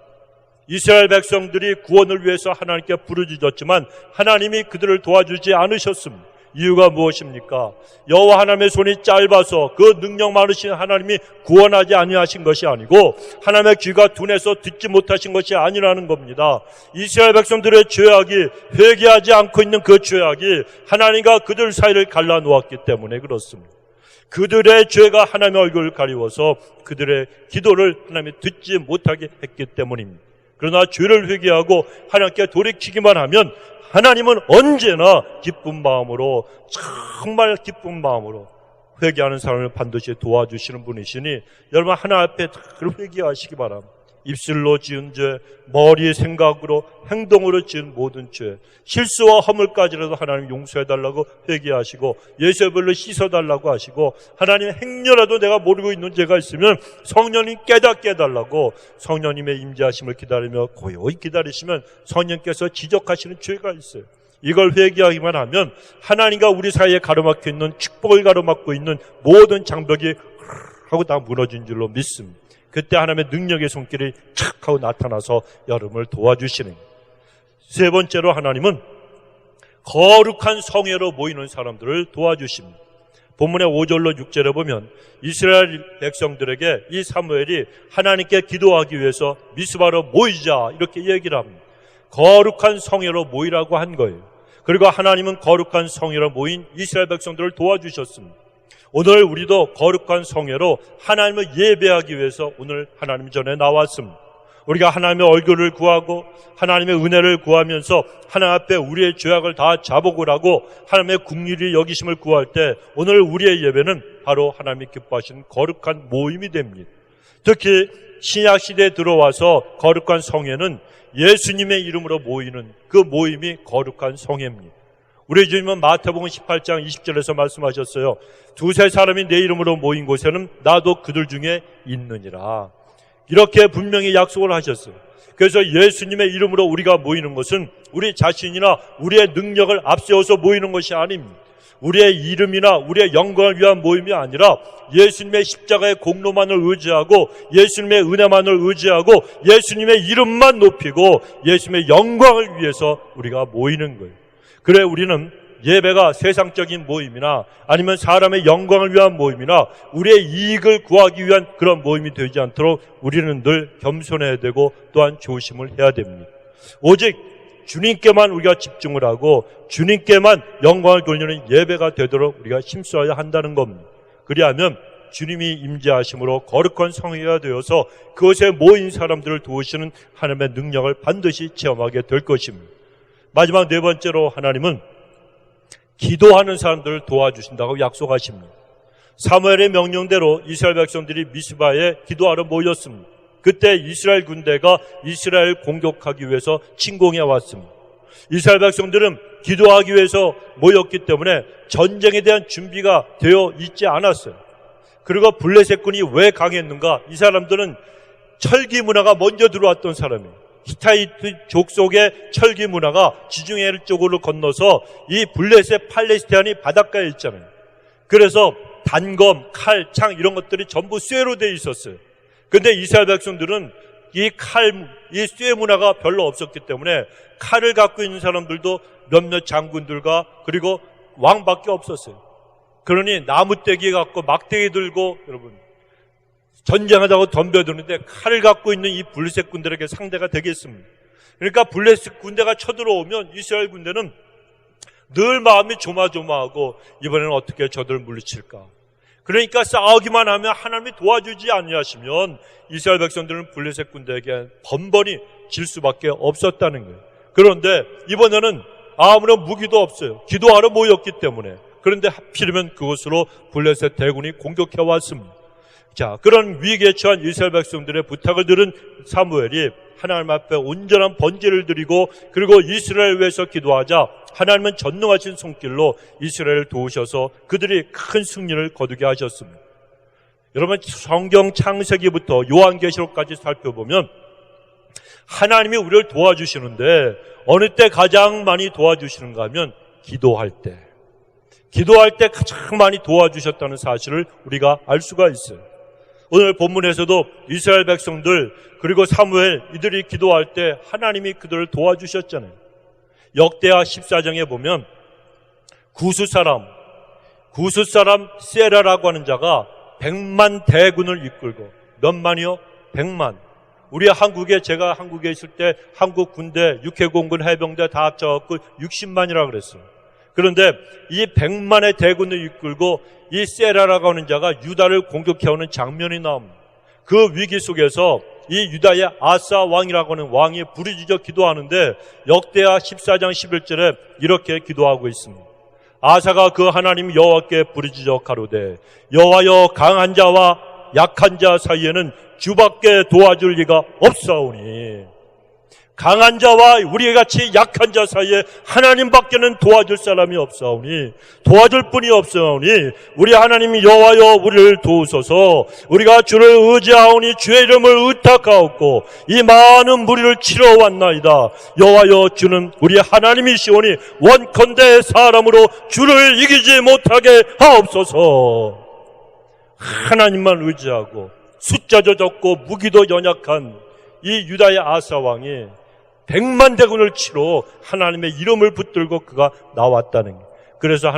이스라엘 백성들이 구원을 위해서 하나님께 부르짖었지만 하나님이 그들을 도와주지 않으셨습니다. 이유가 무엇입니까? 여호와 하나님의 손이 짧아서 그 능력 많으신 하나님이 구원하지 아니하신 것이 아니고 하나님의 귀가 둔해서 듣지 못하신 것이 아니라는 겁니다. 이스라엘 백성들의 죄악이, 회개하지 않고 있는 그 죄악이 하나님과 그들 사이를 갈라놓았기 때문에 그렇습니다. 그들의 죄가 하나님의 얼굴을 가리워서 그들의 기도를 하나님이 듣지 못하게 했기 때문입니다. 그러나 죄를 회개하고 하나님께 돌이키기만 하면 하나님은 언제나 기쁜 마음으로, 정말 기쁜 마음으로 회개하는 사람을 반드시 도와주시는 분이시니 여러분, 하나님 앞에 늘 회개하시기 바랍니다. 입술로 지은 죄, 머리의 생각으로, 행동으로 지은 모든 죄, 실수와 허물까지라도 하나님 용서해달라고 회개하시고 예수별로 씻어달라고 하시고, 하나님 행여라도 내가 모르고 있는 죄가 있으면 성령님 깨닫게 해달라고 성령님의 임재하심을 기다리며 고요히 기다리시면 성령께서 지적하시는 죄가 있어요. 이걸 회개하기만 하면 하나님과 우리 사이에 가로막혀 있는, 축복을 가로막고 있는 모든 장벽이 하고 다 무너진 줄로 믿습니다. 그때 하나님의 능력의 손길이 착 하고 나타나서 여러분을 도와주시는 거예요. 세 번째로 하나님은 거룩한 성회로 모이는 사람들을 도와주십니다. 본문의 5절로 6절에 보면 이스라엘 백성들에게 이 사무엘이 하나님께 기도하기 위해서 미스바로 모이자 이렇게 얘기를 합니다. 거룩한 성회로 모이라고 한 거예요. 그리고 하나님은 거룩한 성회로 모인 이스라엘 백성들을 도와주셨습니다. 오늘 우리도 거룩한 성회로 하나님을 예배하기 위해서 오늘 하나님 전에 나왔습니다. 우리가 하나님의 얼굴을 구하고 하나님의 은혜를 구하면서 하나님 앞에 우리의 죄악을 다 자복을 하고 하나님의 긍휼히 여기심을 구할 때 오늘 우리의 예배는 바로 하나님이 기뻐하시는 거룩한 모임이 됩니다. 특히 신약시대에 들어와서 거룩한 성회는 예수님의 이름으로 모이는 그 모임이 거룩한 성회입니다. 우리 주님은 마태복음 18장 20절에서 말씀하셨어요. 두세 사람이 내 이름으로 모인 곳에는 나도 그들 중에 있느니라. 이렇게 분명히 약속을 하셨어요. 그래서 예수님의 이름으로 우리가 모이는 것은 우리 자신이나 우리의 능력을 앞세워서 모이는 것이 아닙니다. 우리의 이름이나 우리의 영광을 위한 모임이 아니라 예수님의 십자가의 공로만을 의지하고 예수님의 은혜만을 의지하고 예수님의 이름만 높이고 예수님의 영광을 위해서 우리가 모이는 거예요. 그래, 우리는 예배가 세상적인 모임이나 아니면 사람의 영광을 위한 모임이나 우리의 이익을 구하기 위한 그런 모임이 되지 않도록 우리는 늘 겸손해야 되고 또한 조심을 해야 됩니다. 오직 주님께만 우리가 집중을 하고 주님께만 영광을 돌리는 예배가 되도록 우리가 힘써야 한다는 겁니다. 그리하면 주님이 임재하심으로 거룩한 성회가 되어서 그것에 모인 사람들을 도우시는 하나님의 능력을 반드시 체험하게 될 것입니다. 마지막 네 번째로 하나님은 기도하는 사람들을 도와주신다고 약속하십니다. 사무엘의 명령대로 이스라엘 백성들이 미스바에 기도하러 모였습니다. 그때 이스라엘 군대가 이스라엘 공격하기 위해서 침공해 왔습니다. 이스라엘 백성들은 기도하기 위해서 모였기 때문에 전쟁에 대한 준비가 되어 있지 않았어요. 그리고 블레셋군이 왜 강했는가? 이 사람들은 철기 문화가 먼저 들어왔던 사람이에요. 히타이트 족속의 철기 문화가 지중해 쪽으로 건너서 이 블레셋 팔레스타인이 바닷가에 있잖아요. 그래서 단검, 칼, 창 이런 것들이 전부 쇠로 되어 있었어요. 근데 이스라엘 백성들은 이 쇠 문화가 별로 없었기 때문에 칼을 갖고 있는 사람들도 몇몇 장군들과 그리고 왕밖에 없었어요. 그러니 나무떼기 갖고 막대기 들고 여러분 전쟁하자고 덤벼드는데 칼을 갖고 있는 이 블레셋 군대에게 상대가 되겠습니다. 그러니까 블레셋 군대가 쳐들어오면 이스라엘 군대는 늘 마음이 조마조마하고 이번에는 어떻게 저들을 물리칠까. 그러니까 싸우기만 하면 하나님이 도와주지 아니하시면 이스라엘 백성들은 블레셋 군대에게 번번이 질 수밖에 없었다는 거예요. 그런데 이번에는 아무런 무기도 없어요. 기도하러 모였기 때문에. 그런데 하필이면 그곳으로 블레셋 대군이 공격해 왔습니다. 자, 그런 위기에 처한 이스라엘 백성들의 부탁을 들은 사무엘이 하나님 앞에 온전한 번제를 드리고 그리고 이스라엘을 위해서 기도하자 하나님은 전능하신 손길로 이스라엘을 도우셔서 그들이 큰 승리를 거두게 하셨습니다. 여러분 성경 창세기부터 요한계시록까지 살펴보면 하나님이 우리를 도와주시는데 어느 때 가장 많이 도와주시는가 하면 기도할 때 가장 많이 도와주셨다는 사실을 우리가 알 수가 있어요. 오늘 본문에서도 이스라엘 백성들 그리고 사무엘 이들이 기도할 때 하나님이 그들을 도와주셨잖아요. 역대하 14장에 보면 구스 사람 세라라고 하는 자가 100만 대군을 이끌고 몇 만이요? 100만. 우리 제가 한국에 있을 때 한국 군대 육해공군 해병대 다 합쳐갖고 60만이라고 그랬어요. 그런데 이 100만의 대군을 이끌고 이 세라라고 하는 자가 유다를 공격해오는 장면이 나옵니다. 그 위기 속에서 이 유다의 아사 왕이라고 하는 왕이 부르짖어 기도하는데 역대하 14장 11절에 이렇게 기도하고 있습니다. 아사가 그 하나님 여호와께 부르짖어 가로되 여호와여 강한 자와 약한 자 사이에는 주밖에 도와줄 리가 없사오니 강한 자와 우리같이 약한 자 사이에 하나님밖에는 도와줄 사람이 없사오니 도와줄 분이 없사오니 우리 하나님 여호와여 우리를 도우소서. 우리가 주를 의지하오니 주의 이름을 의탁하옵고 이 많은 무리를 치러 왔나이다. 여호와여 주는 우리 하나님이시오니 원컨대 사람으로 주를 이기지 못하게 하옵소서. 하나님만 의지하고 숫자도 적고 무기도 연약한 이 유다의 아사 왕이 100만 대군을 치러 하나님의 이름을 붙들고 그가 나왔다는 거예요. 그래서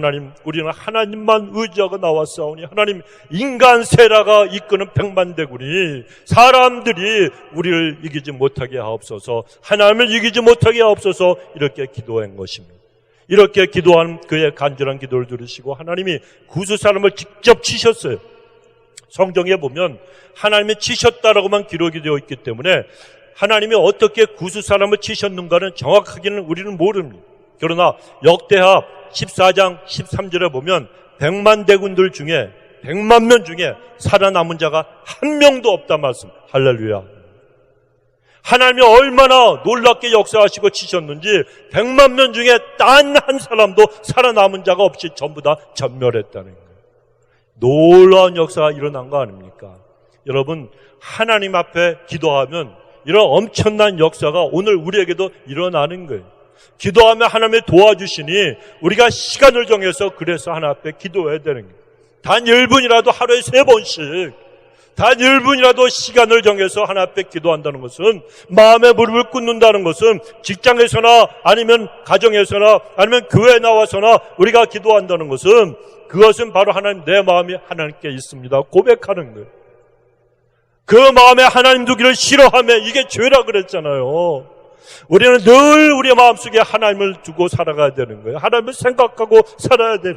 우리는 하나님만 의지하고 나왔사오니 하나님 인간 세라가 이끄는 100만 대군이 사람들이 우리를 이기지 못하게 하옵소서. 하나님을 이기지 못하게 하옵소서. 이렇게 기도한 것입니다. 이렇게 기도한 그의 간절한 기도를 들으시고 하나님이 구스 사람을 직접 치셨어요. 성경에 보면 하나님이 치셨다라고만 기록이 되어 있기 때문에 하나님이 어떻게 구스 사람을 치셨는가는 정확하게는 우리는 모릅니다. 그러나 역대하 14장 13절에 보면 100만 대군들 중에 100만 명 중에 살아남은 자가 한 명도 없다 말씀. 할렐루야. 하나님이 얼마나 놀랍게 역사하시고 치셨는지 100만 명 중에 단 한 사람도 살아남은 자가 없이 전부 다 전멸했다는 거예요. 놀라운 역사가 일어난 거 아닙니까? 여러분 하나님 앞에 기도하면 이런 엄청난 역사가 오늘 우리에게도 일어나는 거예요. 기도하면 하나님이 도와주시니 우리가 시간을 정해서 그래서 하나님 앞에 기도해야 되는 거예요. 단 1분이라도 하루에 3번씩 단 1분이라도 시간을 정해서 하나님 앞에 기도한다는 것은 마음의 무릎을 꿇는다는 것은 직장에서나 아니면 가정에서나 아니면 교회에 나와서나 우리가 기도한다는 것은 그것은 바로 하나님 내 마음이 하나님께 있습니다 고백하는 거예요. 그 마음에 하나님 두기를 싫어하며 이게 죄라 그랬잖아요. 우리는 늘 우리의 마음속에 하나님을 두고 살아가야 되는 거예요. 하나님을 생각하고 살아야 돼요.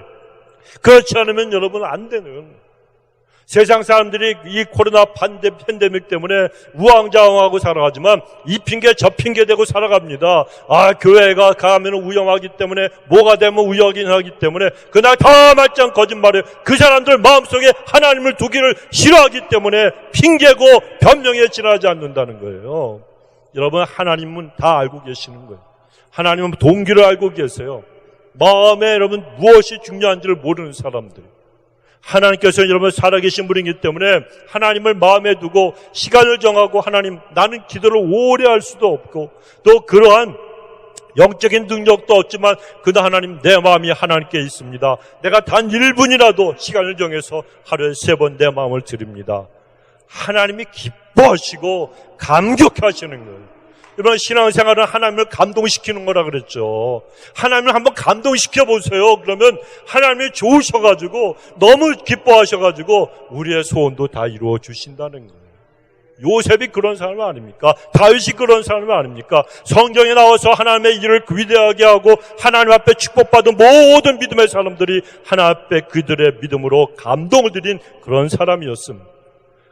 그렇지 않으면 여러분 안 되는. 세상 사람들이 이 코로나 팬데믹 때문에 우왕좌왕하고 살아가지만 이 핑계 저 핑계 대고 살아갑니다. 교회가 가면 위험하기 때문에 뭐가 되면 위험하긴 하기 때문에 그날 다 말짱 거짓말해요. 그 사람들 마음속에 하나님을 두기를 싫어하기 때문에 핑계고 변명에 지나지 않는다는 거예요. 여러분 하나님은 다 알고 계시는 거예요. 하나님은 동기를 알고 계세요. 마음에 여러분 무엇이 중요한지를 모르는 사람들. 하나님께서 여러분 살아계신 분이기 때문에 하나님을 마음에 두고 시간을 정하고 하나님 나는 기도를 오래 할 수도 없고 또 그러한 영적인 능력도 없지만 그러나 하나님, 내 마음이 하나님께 있습니다. 내가 단 1분이라도 시간을 정해서 하루에 3번 내 마음을 드립니다. 하나님이 기뻐하시고 감격하시는 거예요. 이번 신앙생활은 하나님을 감동시키는 거라 그랬죠. 하나님을 한번 감동시켜 보세요. 그러면 하나님이 좋으셔가지고 너무 기뻐하셔가지고 우리의 소원도 다 이루어 주신다는 거예요. 요셉이 그런 사람 아닙니까? 다윗이 그런 사람 아닙니까? 성경에 나와서 하나님의 일을 위대하게 하고 하나님 앞에 축복받은 모든 믿음의 사람들이 하나님 앞에 그들의 믿음으로 감동을 드린 그런 사람이었습니다.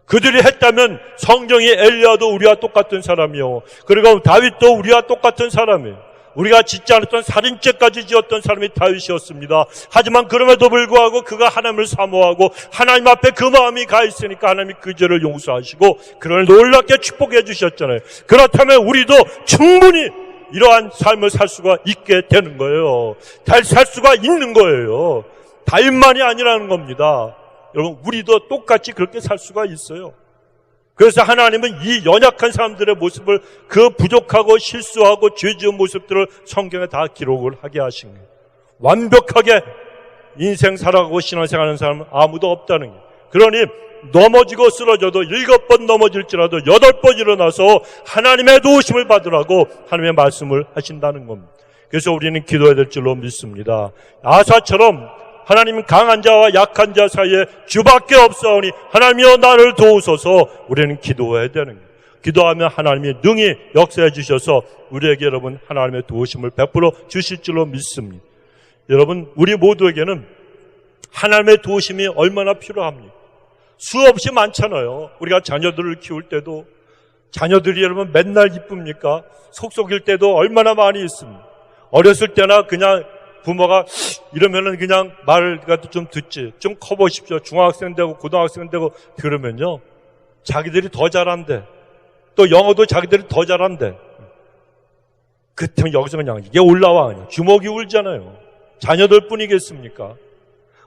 그들이 했다면 성경이 엘리야도 우리와 똑같은 사람이요, 그리고 다윗도 우리와 똑같은 사람이에요. 우리가 짓지 않았던 살인죄까지 지었던 사람이 다윗이었습니다. 하지만 그럼에도 불구하고 그가 하나님을 사모하고 하나님 앞에 그 마음이 가 있으니까 하나님이 그 죄를 용서하시고 그를 놀랍게 축복해 주셨잖아요. 그렇다면 우리도 충분히 이러한 삶을 살 수가 있게 되는 거예요. 살 수가 있는 거예요. 다윗만이 아니라는 겁니다. 여러분, 우리도 똑같이 그렇게 살 수가 있어요. 그래서 하나님은 이 연약한 사람들의 모습을, 그 부족하고 실수하고 죄 지은 모습들을 성경에 다 기록을 하게 하신 거예요. 완벽하게 인생 살아가고 신앙생활하는 사람은 아무도 없다는 거예요. 그러니 넘어지고 쓰러져도 7번 넘어질지라도 8번 일어나서 하나님의 도우심을 받으라고 하나님의 말씀을 하신다는 겁니다. 그래서 우리는 기도해야 될 줄로 믿습니다. 아사처럼 하나님 강한 자와 약한 자 사이에 주밖에 없사오니 하나님이여 나를 도우소서, 우리는 기도해야 되는 거예요. 기도하면 하나님이 능히 역사해 주셔서 우리에게 여러분 하나님의 도우심을 베풀어 주실 줄로 믿습니다. 여러분, 우리 모두에게는 하나님의 도우심이 얼마나 필요합니까? 수없이 많잖아요. 우리가 자녀들을 키울 때도 자녀들이 여러분 맨날 이쁩니까? 속속일 때도 얼마나 많이 있습니다. 어렸을 때나 그냥 부모가 이러면은 그냥 말을 좀 듣지. 좀 커보십시오. 중학생 되고 고등학생 되고 그러면요, 자기들이 더 잘한대. 또 영어도 자기들이 더 잘한대. 그때는 여기서 그냥 이게 올라와. 그냥 주먹이 울잖아요. 자녀들 뿐이겠습니까?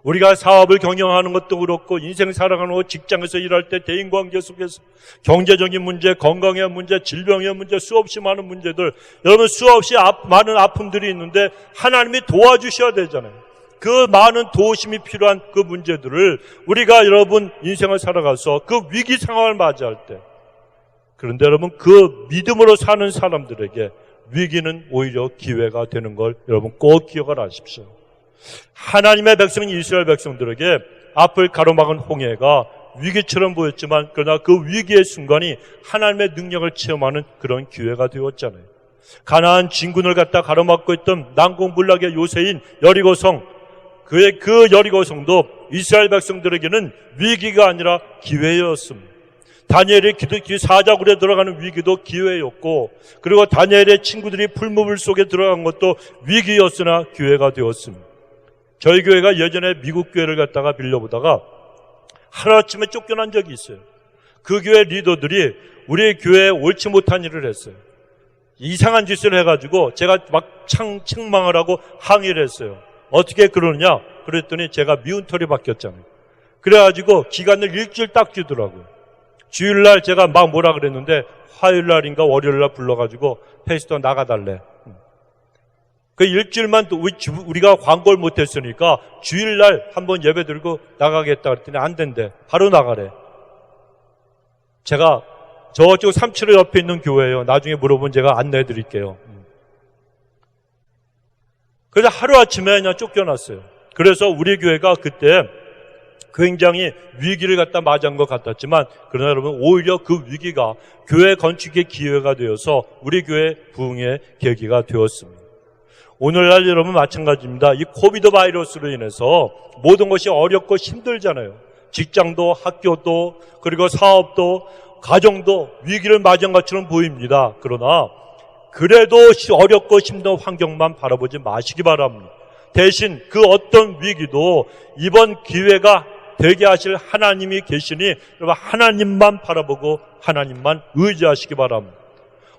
우리가 사업을 경영하는 것도 그렇고 인생 살아가는 것, 직장에서 일할 때 대인관계 속에서 경제적인 문제, 건강의 문제, 질병의 문제, 수없이 많은 문제들, 여러분 수없이 많은 아픔들이 있는데 하나님이 도와주셔야 되잖아요. 그 많은 도우심이 필요한 그 문제들을 우리가 여러분 인생을 살아가서 그 위기 상황을 맞이할 때, 그런데 여러분 그 믿음으로 사는 사람들에게 위기는 오히려 기회가 되는 걸 여러분 꼭 기억을 하십시오. 하나님의 백성 이스라엘 백성들에게 앞을 가로막은 홍해가 위기처럼 보였지만 그러나 그 위기의 순간이 하나님의 능력을 체험하는 그런 기회가 되었잖아요. 가나안 진군을 갖다 가로막고 있던 난공불락의 요새인 여리고성, 그 여리고성도 이스라엘 백성들에게는 위기가 아니라 기회였습니다. 다니엘이 사자굴에 들어가는 위기도 기회였고, 그리고 다니엘의 친구들이 풀무불 속에 들어간 것도 위기였으나 기회가 되었습니다. 저희 교회가 예전에 미국 교회를 갖다가 빌려보다가 하루아침에 쫓겨난 적이 있어요. 그 교회 리더들이 우리 교회에 옳지 못한 일을 했어요. 이상한 짓을 해가지고 제가 막 책망을 하고 항의를 했어요. 어떻게 그러느냐? 그랬더니 제가 미운 털이 바뀌었잖아요. 그래가지고 기간을 일주일 딱 주더라고요. 주일날 제가 막 뭐라 그랬는데 화요일날인가 월요일날 불러가지고 페이스터 나가달래. 그 일주일만 또 우리가 광고를 못했으니까 주일날 한번 예배 드리고 나가겠다 그랬더니 안 된대. 바로 나가래. 제가 저쪽 375 옆에 있는 교회예요. 나중에 물어보면 제가 안내해 드릴게요. 그래서 하루아침에 그냥 쫓겨났어요. 그래서 우리 교회가 그때 굉장히 위기를 갖다 맞이한 것 같았지만, 그러나 여러분 오히려 그 위기가 교회 건축의 기회가 되어서 우리 교회 부흥의 계기가 되었습니다. 오늘날 여러분 마찬가지입니다. 이 코비드 바이러스로 인해서 모든 것이 어렵고 힘들잖아요. 직장도, 학교도, 그리고 사업도, 가정도 위기를 맞이한 것처럼 보입니다. 그러나 그래도 어렵고 힘든 환경만 바라보지 마시기 바랍니다. 대신 그 어떤 위기도 이번 기회가 되게 하실 하나님이 계시니 여러분 하나님만 바라보고 하나님만 의지하시기 바랍니다.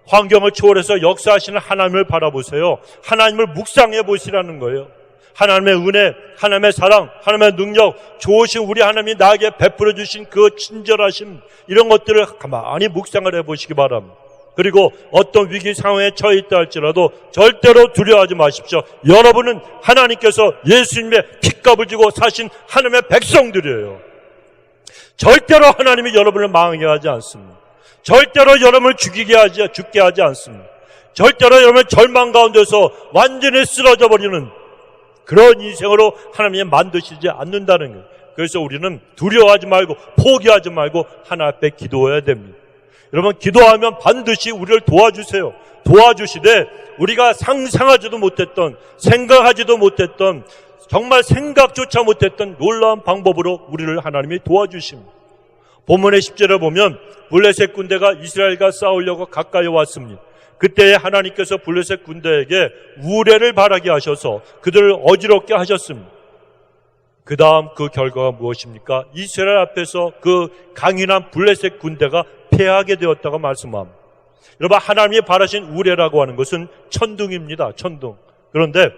환경을 초월해서 역사하시는 하나님을 바라보세요. 하나님을 묵상해 보시라는 거예요. 하나님의 은혜, 하나님의 사랑, 하나님의 능력, 좋으신 우리 하나님이 나에게 베풀어 주신 그 친절하심, 이런 것들을 가만히 묵상을 해 보시기 바랍니다. 그리고 어떤 위기 상황에 처해 있다 할지라도 절대로 두려워하지 마십시오. 여러분은 하나님께서 예수님의 핏값을 주고 사신 하나님의 백성들이에요. 절대로 하나님이 여러분을 망하게 하지 않습니다. 절대로 여러분을 죽게 하지 않습니다. 절대로 여러분을 절망 가운데서 완전히 쓰러져 버리는 그런 인생으로 하나님이 만드시지 않는다는 거예요. 그래서 우리는 두려워하지 말고 포기하지 말고 하나 앞에 기도해야 됩니다. 여러분, 기도하면 반드시 우리를 도와주세요. 도와주시되 우리가 상상하지도 못했던, 생각하지도 못했던, 정말 생각조차 못했던 놀라운 방법으로 우리를 하나님이 도와주십니다. 본문의 10절에 보면 블레셋 군대가 이스라엘과 싸우려고 가까이 왔습니다. 그때 하나님께서 블레셋 군대에게 우레를 바라게 하셔서 그들을 어지럽게 하셨습니다. 그 다음 그 결과가 무엇입니까? 이스라엘 앞에서 그 강인한 블레셋 군대가 패하게 되었다고 말씀합니다. 여러분, 하나님이 바라신 우레라고 하는 것은 천둥입니다. 천둥. 그런데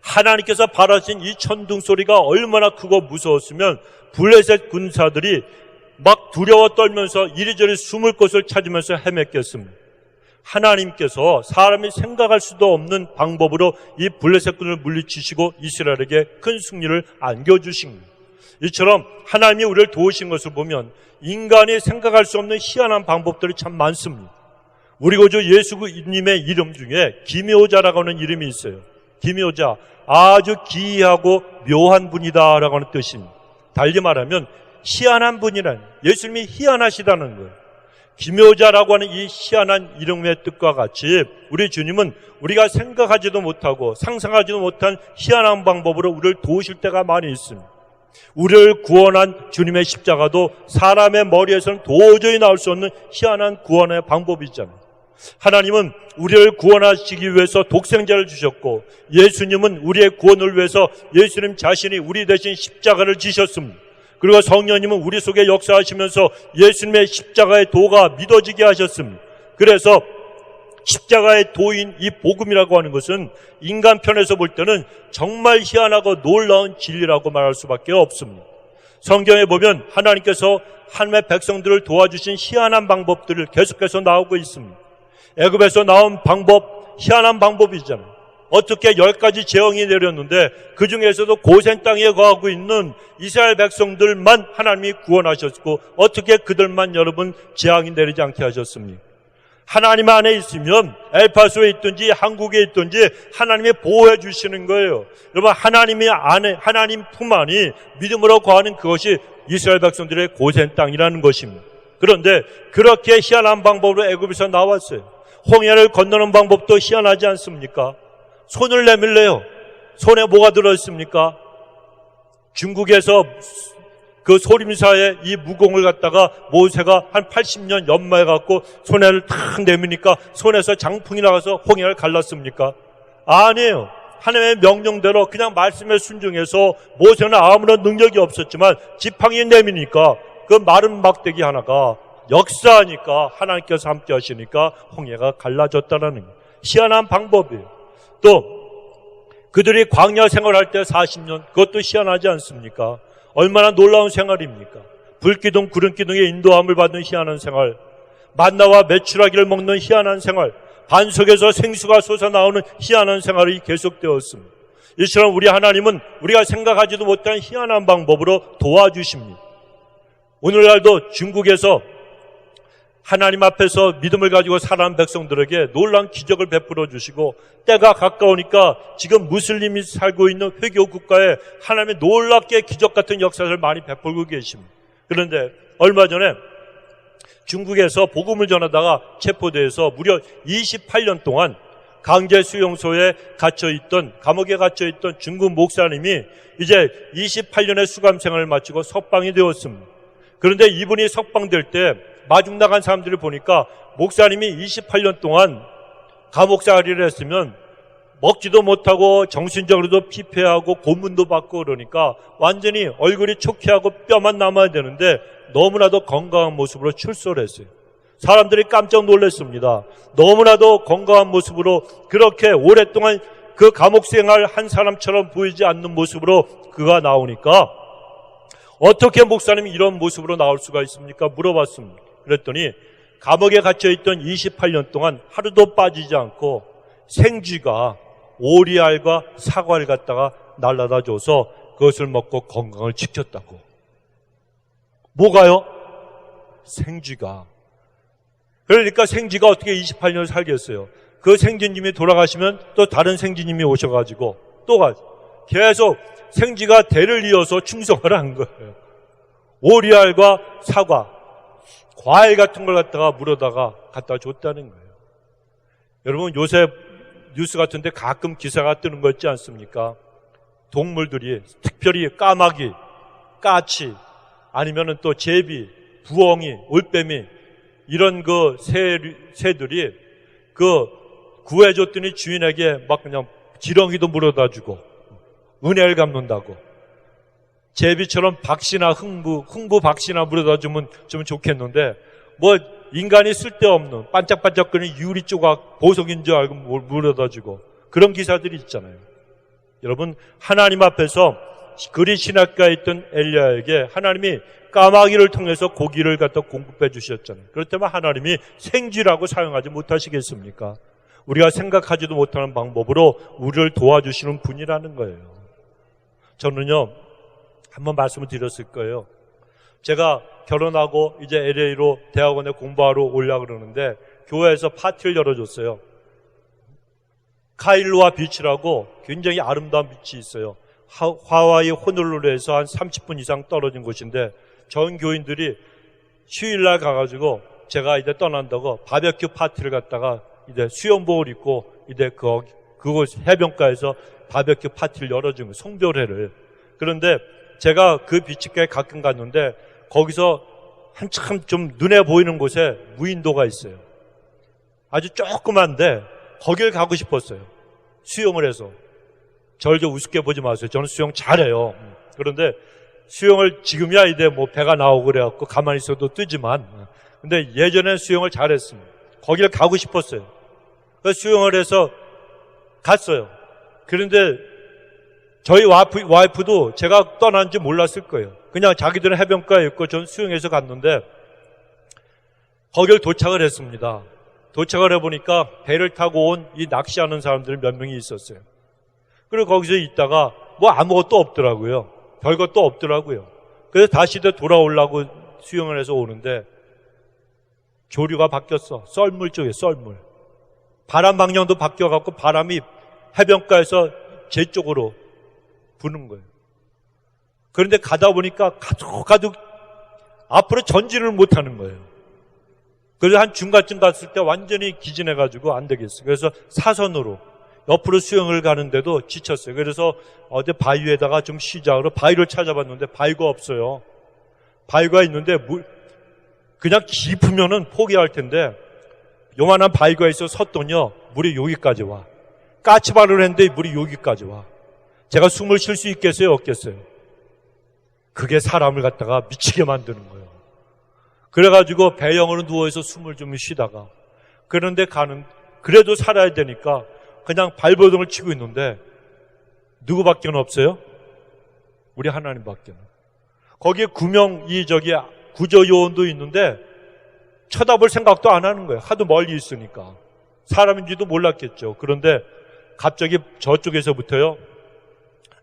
하나님께서 바라신 이 천둥 소리가 얼마나 크고 무서웠으면 블레셋 군사들이 막 두려워 떨면서 이리저리 숨을 곳을 찾으면서 헤맸겠습니다. 하나님께서 사람이 생각할 수도 없는 방법으로 이 블레셋군을 물리치시고 이스라엘에게 큰 승리를 안겨주신 겁니다. 이처럼 하나님이 우리를 도우신 것을 보면 인간이 생각할 수 없는 희한한 방법들이 참 많습니다. 우리 구주 예수님의 이름 중에 기묘자라고 하는 이름이 있어요. 기묘자, 아주 기이하고 묘한 분이다 라고 하는 뜻입니다. 달리 말하면 희한한 분이라는, 예수님이 희한하시다는 거예요. 기묘자라고 하는 이 희한한 이름의 뜻과 같이 우리 주님은 우리가 생각하지도 못하고 상상하지도 못한 희한한 방법으로 우리를 도우실 때가 많이 있습니다. 우리를 구원한 주님의 십자가도 사람의 머리에서는 도저히 나올 수 없는 희한한 구원의 방법이잖아요. 하나님은 우리를 구원하시기 위해서 독생자를 주셨고, 예수님은 우리의 구원을 위해서 예수님 자신이 우리 대신 십자가를 지셨습니다. 그리고 성령님은 우리 속에 역사하시면서 예수님의 십자가의 도가 믿어지게 하셨습니다. 그래서 십자가의 도인 이 복음이라고 하는 것은 인간 편에서 볼 때는 정말 희한하고 놀라운 진리라고 말할 수밖에 없습니다. 성경에 보면 하나님께서 하나님의 백성들을 도와주신 희한한 방법들을 계속해서 나오고 있습니다. 애굽에서 나온 방법, 희한한 방법이잖아요. 어떻게 10가지 재앙이 내렸는데 그 중에서도 고센 땅에 거하고 있는 이스라엘 백성들만 하나님이 구원하셨고 어떻게 그들만 여러분 재앙이 내리지 않게 하셨습니까? 하나님 안에 있으면 엘파소에 있든지 한국에 있든지 하나님이 보호해 주시는 거예요. 여러분, 하나님이 안에, 하나님 품 안이 믿음으로 거하는 그것이 이스라엘 백성들의 고센 땅이라는 것입니다. 그런데 그렇게 희한한 방법으로 애굽에서 나왔어요. 홍해를 건너는 방법도 희한하지 않습니까? 손을 내밀래요. 손에 뭐가 들어있습니까? 중국에서 그 소림사에 이 무공을 갖다가 모세가 한 80년 연마해갖고 손에를 탁 내미니까 손에서 장풍이 나가서 홍해를 갈랐습니까? 아니에요. 하나님의 명령대로 그냥 말씀에 순종해서 모세는 아무런 능력이 없었지만 지팡이 내미니까 그 마른 막대기 하나가 역사하니까 하나님께서 함께 하시니까 홍해가 갈라졌다는 희한한 방법이에요. 또 그들이 광야 생활할 때 40년, 그것도 희한하지 않습니까? 얼마나 놀라운 생활입니까? 불기둥 구름기둥에 인도함을 받는 희한한 생활, 만나와 메추라기를 먹는 희한한 생활, 반석에서 생수가 솟아나오는 희한한 생활이 계속되었습니다. 이처럼 우리 하나님은 우리가 생각하지도 못한 희한한 방법으로 도와주십니다. 오늘날도 중국에서 하나님 앞에서 믿음을 가지고 살아가는 백성들에게 놀라운 기적을 베풀어 주시고, 때가 가까우니까 지금 무슬림이 살고 있는 회교 국가에 하나님의 놀랍게 기적 같은 역사를 많이 베풀고 계십니다. 그런데 얼마 전에 중국에서 복음을 전하다가 체포돼서 무려 28년 동안 강제 수용소에 갇혀있던, 감옥에 갇혀있던 중국 목사님이 이제 28년의 수감 생활을 마치고 석방이 되었습니다. 그런데 이분이 석방될 때 마중 나간 사람들을 보니까 목사님이 28년 동안 감옥살이를 했으면 먹지도 못하고 정신적으로도 피폐하고 고문도 받고 그러니까 완전히 얼굴이 초췌하고 뼈만 남아야 되는데 너무나도 건강한 모습으로 출소를 했어요. 사람들이 깜짝 놀랐습니다. 너무나도 건강한 모습으로 그렇게 오랫동안 그 감옥 생활 한 사람처럼 보이지 않는 모습으로 그가 나오니까 어떻게 목사님이 이런 모습으로 나올 수가 있습니까? 물어봤습니다. 그랬더니 감옥에 갇혀있던 28년 동안 하루도 빠지지 않고 생쥐가 오리알과 사과를 갖다가 날라다 줘서 그것을 먹고 건강을 지켰다고. 뭐가요? 생쥐가. 그러니까 생쥐가 어떻게 28년을 살겠어요? 그 생쥐님이 돌아가시면 또 다른 생쥐님이 오셔가지고 또 계속 생쥐가 대를 이어서 충성을 한 거예요. 오리알과 사과, 과일 같은 걸 갖다가 물어다가 갖다 줬다는 거예요. 여러분, 요새 뉴스 같은데 가끔 기사가 뜨는 거 있지 않습니까? 동물들이, 특별히 까마귀, 까치, 아니면은 또 제비, 부엉이, 올빼미, 이런 그 새들이 그 구해줬더니 주인에게 막 그냥 지렁이도 물어다 주고 은혜를 갚는다고. 제비처럼 박씨나 흥부 박씨나 물어다 주면 좀 좋겠는데, 뭐 인간이 쓸데없는 반짝반짝거리는 유리 조각 보석인 줄 알고 물어다 주고 그런 기사들이 있잖아요. 여러분, 하나님 앞에서 그리 신학가에 있던 엘리야에게 하나님이 까마귀를 통해서 고기를 갖다 공급해 주셨잖아요. 그렇다면 하나님이 생쥐라고 사용하지 못하시겠습니까? 우리가 생각하지도 못하는 방법으로 우리를 도와주시는 분이라는 거예요. 저는요, 한번 말씀을 드렸을 거예요. 제가 결혼하고 이제 LA로 대학원에 공부하러 오려고 그러는데 교회에서 파티를 열어줬어요. 카일로아 비치라고 굉장히 아름다운 비치 있어요. 하와이 호놀룰루에서 한 30분 이상 떨어진 곳인데 전 교인들이 휴일날 가가지고 제가 이제 떠난다고 바베큐 파티를 갖다가 이제 수영복을 입고 이제 그곳 해변가에서 바베큐 파티를 열어준 거예요. 송별회를. 그런데 제가 그 비치가에 가끔 갔는데 거기서 한참 좀 눈에 보이는 곳에 무인도가 있어요. 아주 조그만데 거길 가고 싶었어요. 수영을 해서. 저를 좀 우습게 보지 마세요. 저는 수영 잘해요. 그런데 수영을 지금이야 이제 뭐 배가 나오고 그래갖고 가만히 있어도 뜨지만, 근데 예전엔 수영을 잘했습니다. 거기를 가고 싶었어요. 그래서 수영을 해서 갔어요. 그런데 저희 와이프도 제가 떠난지 몰랐을 거예요. 그냥 자기들은 해변가에 있고 전 수영해서 갔는데 거길 도착을 했습니다. 도착을 해보니까 배를 타고 온 이 낚시하는 사람들 몇 명이 있었어요. 그리고 거기서 있다가 뭐 아무것도 없더라고요. 별것도 없더라고요. 그래서 다시 돌아오려고 수영을 해서 오는데 조류가 바뀌었어. 썰물 쪽에 썰물. 바람 방향도 바뀌어갖고 바람이 해변가에서 제 쪽으로 부는 거예요. 그런데 가다 보니까 가득 앞으로 전진을 못하는 거예요. 그래서 한 중간쯤 갔을 때 완전히 기진해가지고 안 되겠어요. 그래서 사선으로 옆으로 수영을 가는데도 지쳤어요. 그래서 어디 바위에다가 좀 쉬자고 바위를 찾아봤는데 바위가 없어요. 바위가 있는데 그냥 깊으면은 포기할 텐데 요만한 바위가 있어 섰더니요, 물이 여기까지 와. 까치발을 했는데 물이 여기까지 와. 제가 숨을 쉴 수 있겠어요, 없겠어요? 그게 사람을 갖다가 미치게 만드는 거예요. 그래가지고 배영으로 누워서 숨을 좀 쉬다가, 그런데 그래도 살아야 되니까 그냥 발버둥을 치고 있는데 누구밖에 없어요? 우리 하나님밖에는. 거기에 구조요원도 있는데 쳐다볼 생각도 안 하는 거예요. 하도 멀리 있으니까. 사람인지도 몰랐겠죠. 그런데 갑자기 저쪽에서부터요,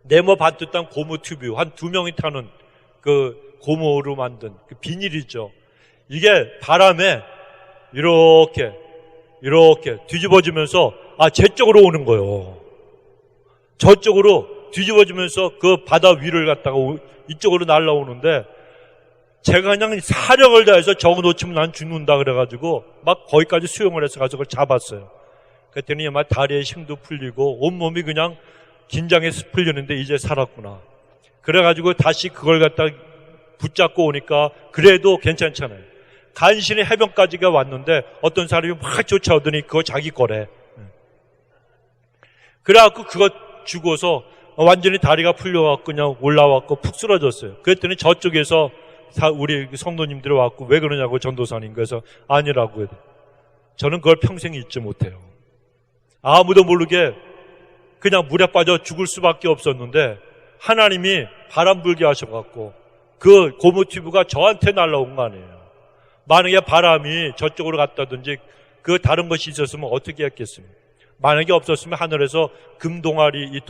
네모 반듯한 고무 튜브 한 2명이 타는 그 고무로 만든 그 비닐이죠. 이게 바람에 이렇게 뒤집어지면서 제 쪽으로 오는 거예요. 저쪽으로 뒤집어지면서 그 바다 위를 갖다가 이쪽으로 날아오는데 제가 그냥 사력을 다해서 저거 놓치면 난 죽는다 그래가지고 막 거기까지 수영을 해서 가서 그걸 잡았어요. 그랬더니 막 다리에 힘도 풀리고 온몸이 그냥 긴장해서 풀리는데 이제 살았구나. 그래가지고 다시 그걸 갖다 붙잡고 오니까 그래도 괜찮잖아요. 간신히 해변까지가 왔는데 어떤 사람이 막 쫓아오더니 그거 자기 거래. 그래갖고 그거 주고서 완전히 다리가 풀려갖고 그냥 올라왔고 푹 쓰러졌어요. 그랬더니 저쪽에서 우리 성도님들이 왔고 왜 그러냐고 전도사님. 그래서 아니라고 해요. 저는 그걸 평생 잊지 못해요. 아무도 모르게 그냥 물에 빠져 죽을 수밖에 없었는데 하나님이 바람 불게 하셔갖고 그 고무 튜브가 저한테 날라온 거 아니에요. 만약에 바람이 저쪽으로 갔다든지 그 다른 것이 있었으면 어떻게 했겠습니까? 만약에 없었으면 하늘에서 금동아리,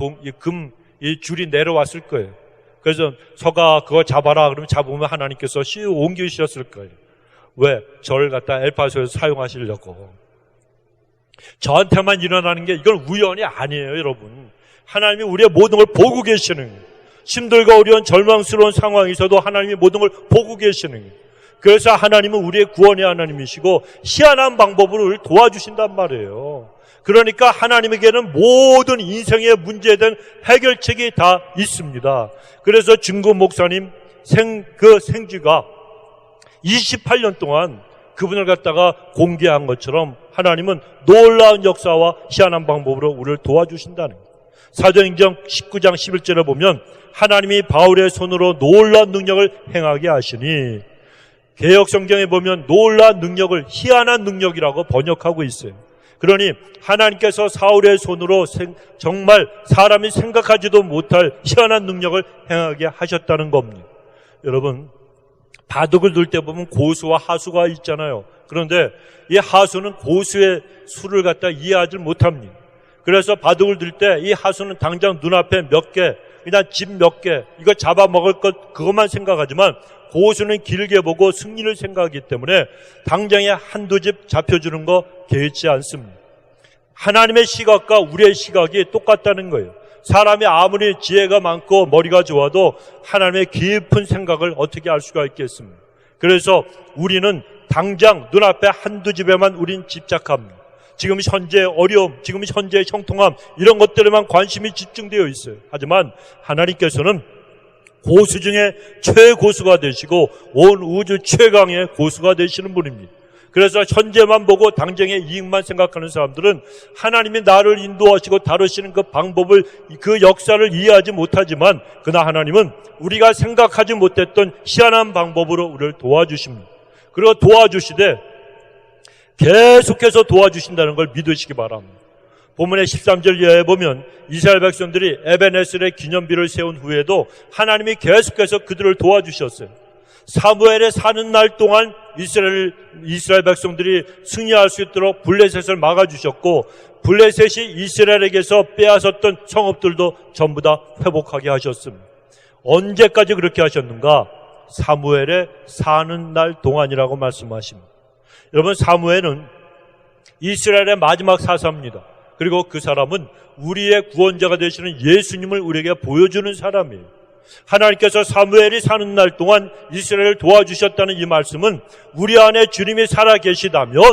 이 줄이 내려왔을 거예요. 그래서 서가 그거 잡아라 그러면 잡으면 하나님께서 옮기셨을 거예요. 왜? 저를 갖다 엘파소에서 사용하시려고. 저한테만 일어나는 게 이건 우연이 아니에요, 여러분. 하나님이 우리의 모든 걸 보고 계시는 거예요. 힘들고 어려운 절망스러운 상황에서도 하나님이 모든 걸 보고 계시는 거예요. 그래서 하나님은 우리의 구원의 하나님이시고 희한한 방법으로 우리를 도와주신단 말이에요. 그러니까 하나님에게는 모든 인생의 문제에 대한 해결책이 다 있습니다. 그래서 증거 목사님 생쥐가 28년 동안 그분을 갖다가 공개한 것처럼 하나님은 놀라운 역사와 희한한 방법으로 우리를 도와주신다는 거예요. 사도행전 19장 11절에 보면 하나님이 바울의 손으로 놀라운 능력을 행하게 하시니, 개역성경에 보면 놀라운 능력을 희한한 능력이라고 번역하고 있어요. 그러니 하나님께서 사울의 손으로 정말 사람이 생각하지도 못할 희한한 능력을 행하게 하셨다는 겁니다. 여러분, 바둑을 둘 때 보면 고수와 하수가 있잖아요. 그런데 이 하수는 고수의 수를 갖다 이해하지 못합니다. 그래서 바둑을 둘 때 이 하수는 당장 눈앞에 몇 개, 그냥 집 몇 개, 이거 잡아먹을 것 그것만 생각하지만 고수는 길게 보고 승리를 생각하기 때문에 당장에 한두 집 잡혀주는 거 개의치 않습니다. 하나님의 시각과 우리의 시각이 똑같다는 거예요. 사람이 아무리 지혜가 많고 머리가 좋아도 하나님의 깊은 생각을 어떻게 알 수가 있겠습니까? 그래서 우리는 당장 눈앞에 한두 집에만 우린 집착합니다. 지금 현재 어려움, 지금 현재 형통함, 이런 것들에만 관심이 집중되어 있어요. 하지만 하나님께서는 고수 중에 최고수가 되시고 온 우주 최강의 고수가 되시는 분입니다. 그래서 현재만 보고 당장의 이익만 생각하는 사람들은 하나님이 나를 인도하시고 다루시는 그 방법을, 그 역사를 이해하지 못하지만, 그러나 하나님은 우리가 생각하지 못했던 희한한 방법으로 우리를 도와주십니다. 그리고 도와주시되 계속해서 도와주신다는 걸 믿으시기 바랍니다. 본문의 13절 이하에 보면 이스라엘 백성들이 에베네셀의 기념비를 세운 후에도 하나님이 계속해서 그들을 도와주셨어요. 사무엘에 사는 날 동안 이스라엘 백성들이 승리할 수 있도록 블레셋을 막아주셨고, 블레셋이 이스라엘에게서 빼앗았던 성읍들도 전부 다 회복하게 하셨습니다. 언제까지 그렇게 하셨는가? 사무엘에 사는 날 동안이라고 말씀하십니다. 여러분, 사무엘은 이스라엘의 마지막 사사입니다. 그리고 그 사람은 우리의 구원자가 되시는 예수님을 우리에게 보여주는 사람이에요. 하나님께서 사무엘이 사는 날 동안 이스라엘을 도와주셨다는 이 말씀은 우리 안에 주님이 살아계시다면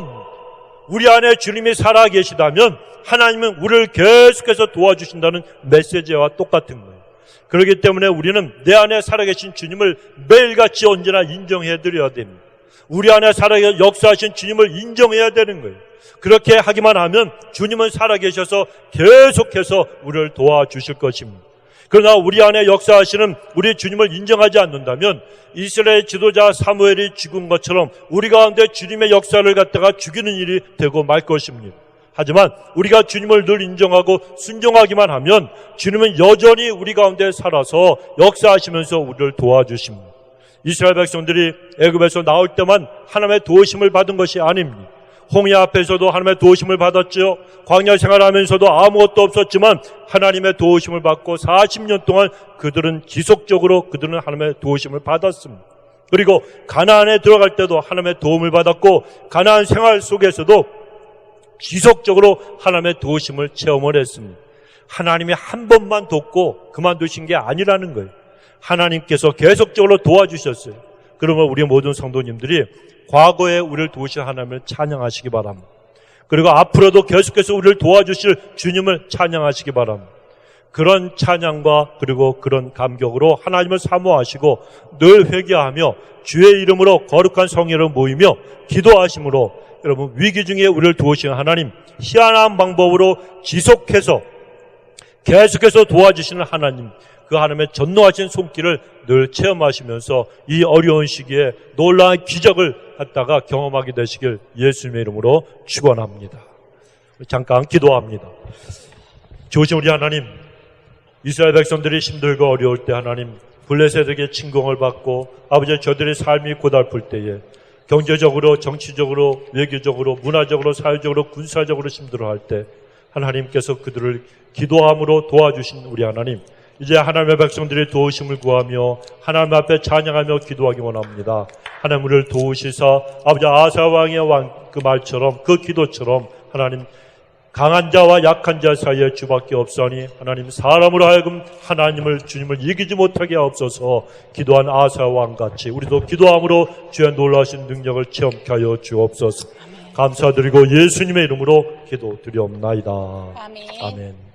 하나님은 우리를 계속해서 도와주신다는 메시지와 똑같은 거예요. 그렇기 때문에 우리는 내 안에 살아계신 주님을 매일같이 언제나 인정해드려야 됩니다. 우리 안에 역사하신 주님을 인정해야 되는 거예요. 그렇게 하기만 하면 주님은 살아계셔서 계속해서 우리를 도와주실 것입니다. 그러나 우리 안에 역사하시는 우리 주님을 인정하지 않는다면 이스라엘 지도자 사무엘이 죽은 것처럼 우리 가운데 주님의 역사를 갖다가 죽이는 일이 되고 말 것입니다. 하지만 우리가 주님을 늘 인정하고 순종하기만 하면 주님은 여전히 우리 가운데 살아서 역사하시면서 우리를 도와주십니다. 이스라엘 백성들이 애굽에서 나올 때만 하나님의 도우심을 받은 것이 아닙니다. 홍해 앞에서도 하나님의 도우심을 받았죠. 광야 생활하면서도 아무것도 없었지만 하나님의 도우심을 받고 40년 동안 그들은 지속적으로 하나님의 도우심을 받았습니다. 그리고 가나안에 들어갈 때도 하나님의 도움을 받았고, 가나안 생활 속에서도 지속적으로 하나님의 도우심을 체험을 했습니다. 하나님이 한 번만 돕고 그만두신 게 아니라는 거예요. 하나님께서 계속적으로 도와주셨어요. 그러면 우리 모든 성도님들이 과거에 우리를 도우신 하나님을 찬양하시기 바랍니다. 그리고 앞으로도 계속해서 우리를 도와주실 주님을 찬양하시기 바랍니다. 그런 찬양과 그리고 그런 감격으로 하나님을 사모하시고 늘 회개하며 주의 이름으로 거룩한 성회로 모이며 기도하심으로 여러분, 위기 중에 우리를 도우시는 하나님, 희한한 방법으로 지속해서 계속해서 도와주시는 하나님, 그 하나님의 전노하신 손길을 늘 체험하시면서 이 어려운 시기에 놀라운 기적을 갖다가 경험하게 되시길 예수님의 이름으로 축원합니다. 잠깐 기도합니다. 좋으신 우리 하나님, 이스라엘 백성들이 힘들고 어려울 때 하나님 블레셋에게 침공을 받고 아버지 저들의 삶이 고달플 때에 경제적으로, 정치적으로, 외교적으로, 문화적으로, 사회적으로, 군사적으로 힘들어할 때 하나님께서 그들을 기도함으로 도와주신 우리 하나님, 이제 하나님의 백성들의 도우심을 구하며 하나님 앞에 찬양하며 기도하기 원합니다. 하나님 우리를 도우시사 아버지 아사 왕의 그 말처럼, 그 기도처럼 하나님 강한 자와 약한 자 사이에 주밖에 없사니 하나님 사람으로 하여금 하나님을 주님을 이기지 못하게 하옵소서. 기도한 아사 왕같이 우리도 기도함으로 주의 놀라신 능력을 체험케 하여 주옵소서. 감사드리고 예수님의 이름으로 기도드리옵나이다. 아멘. 아멘.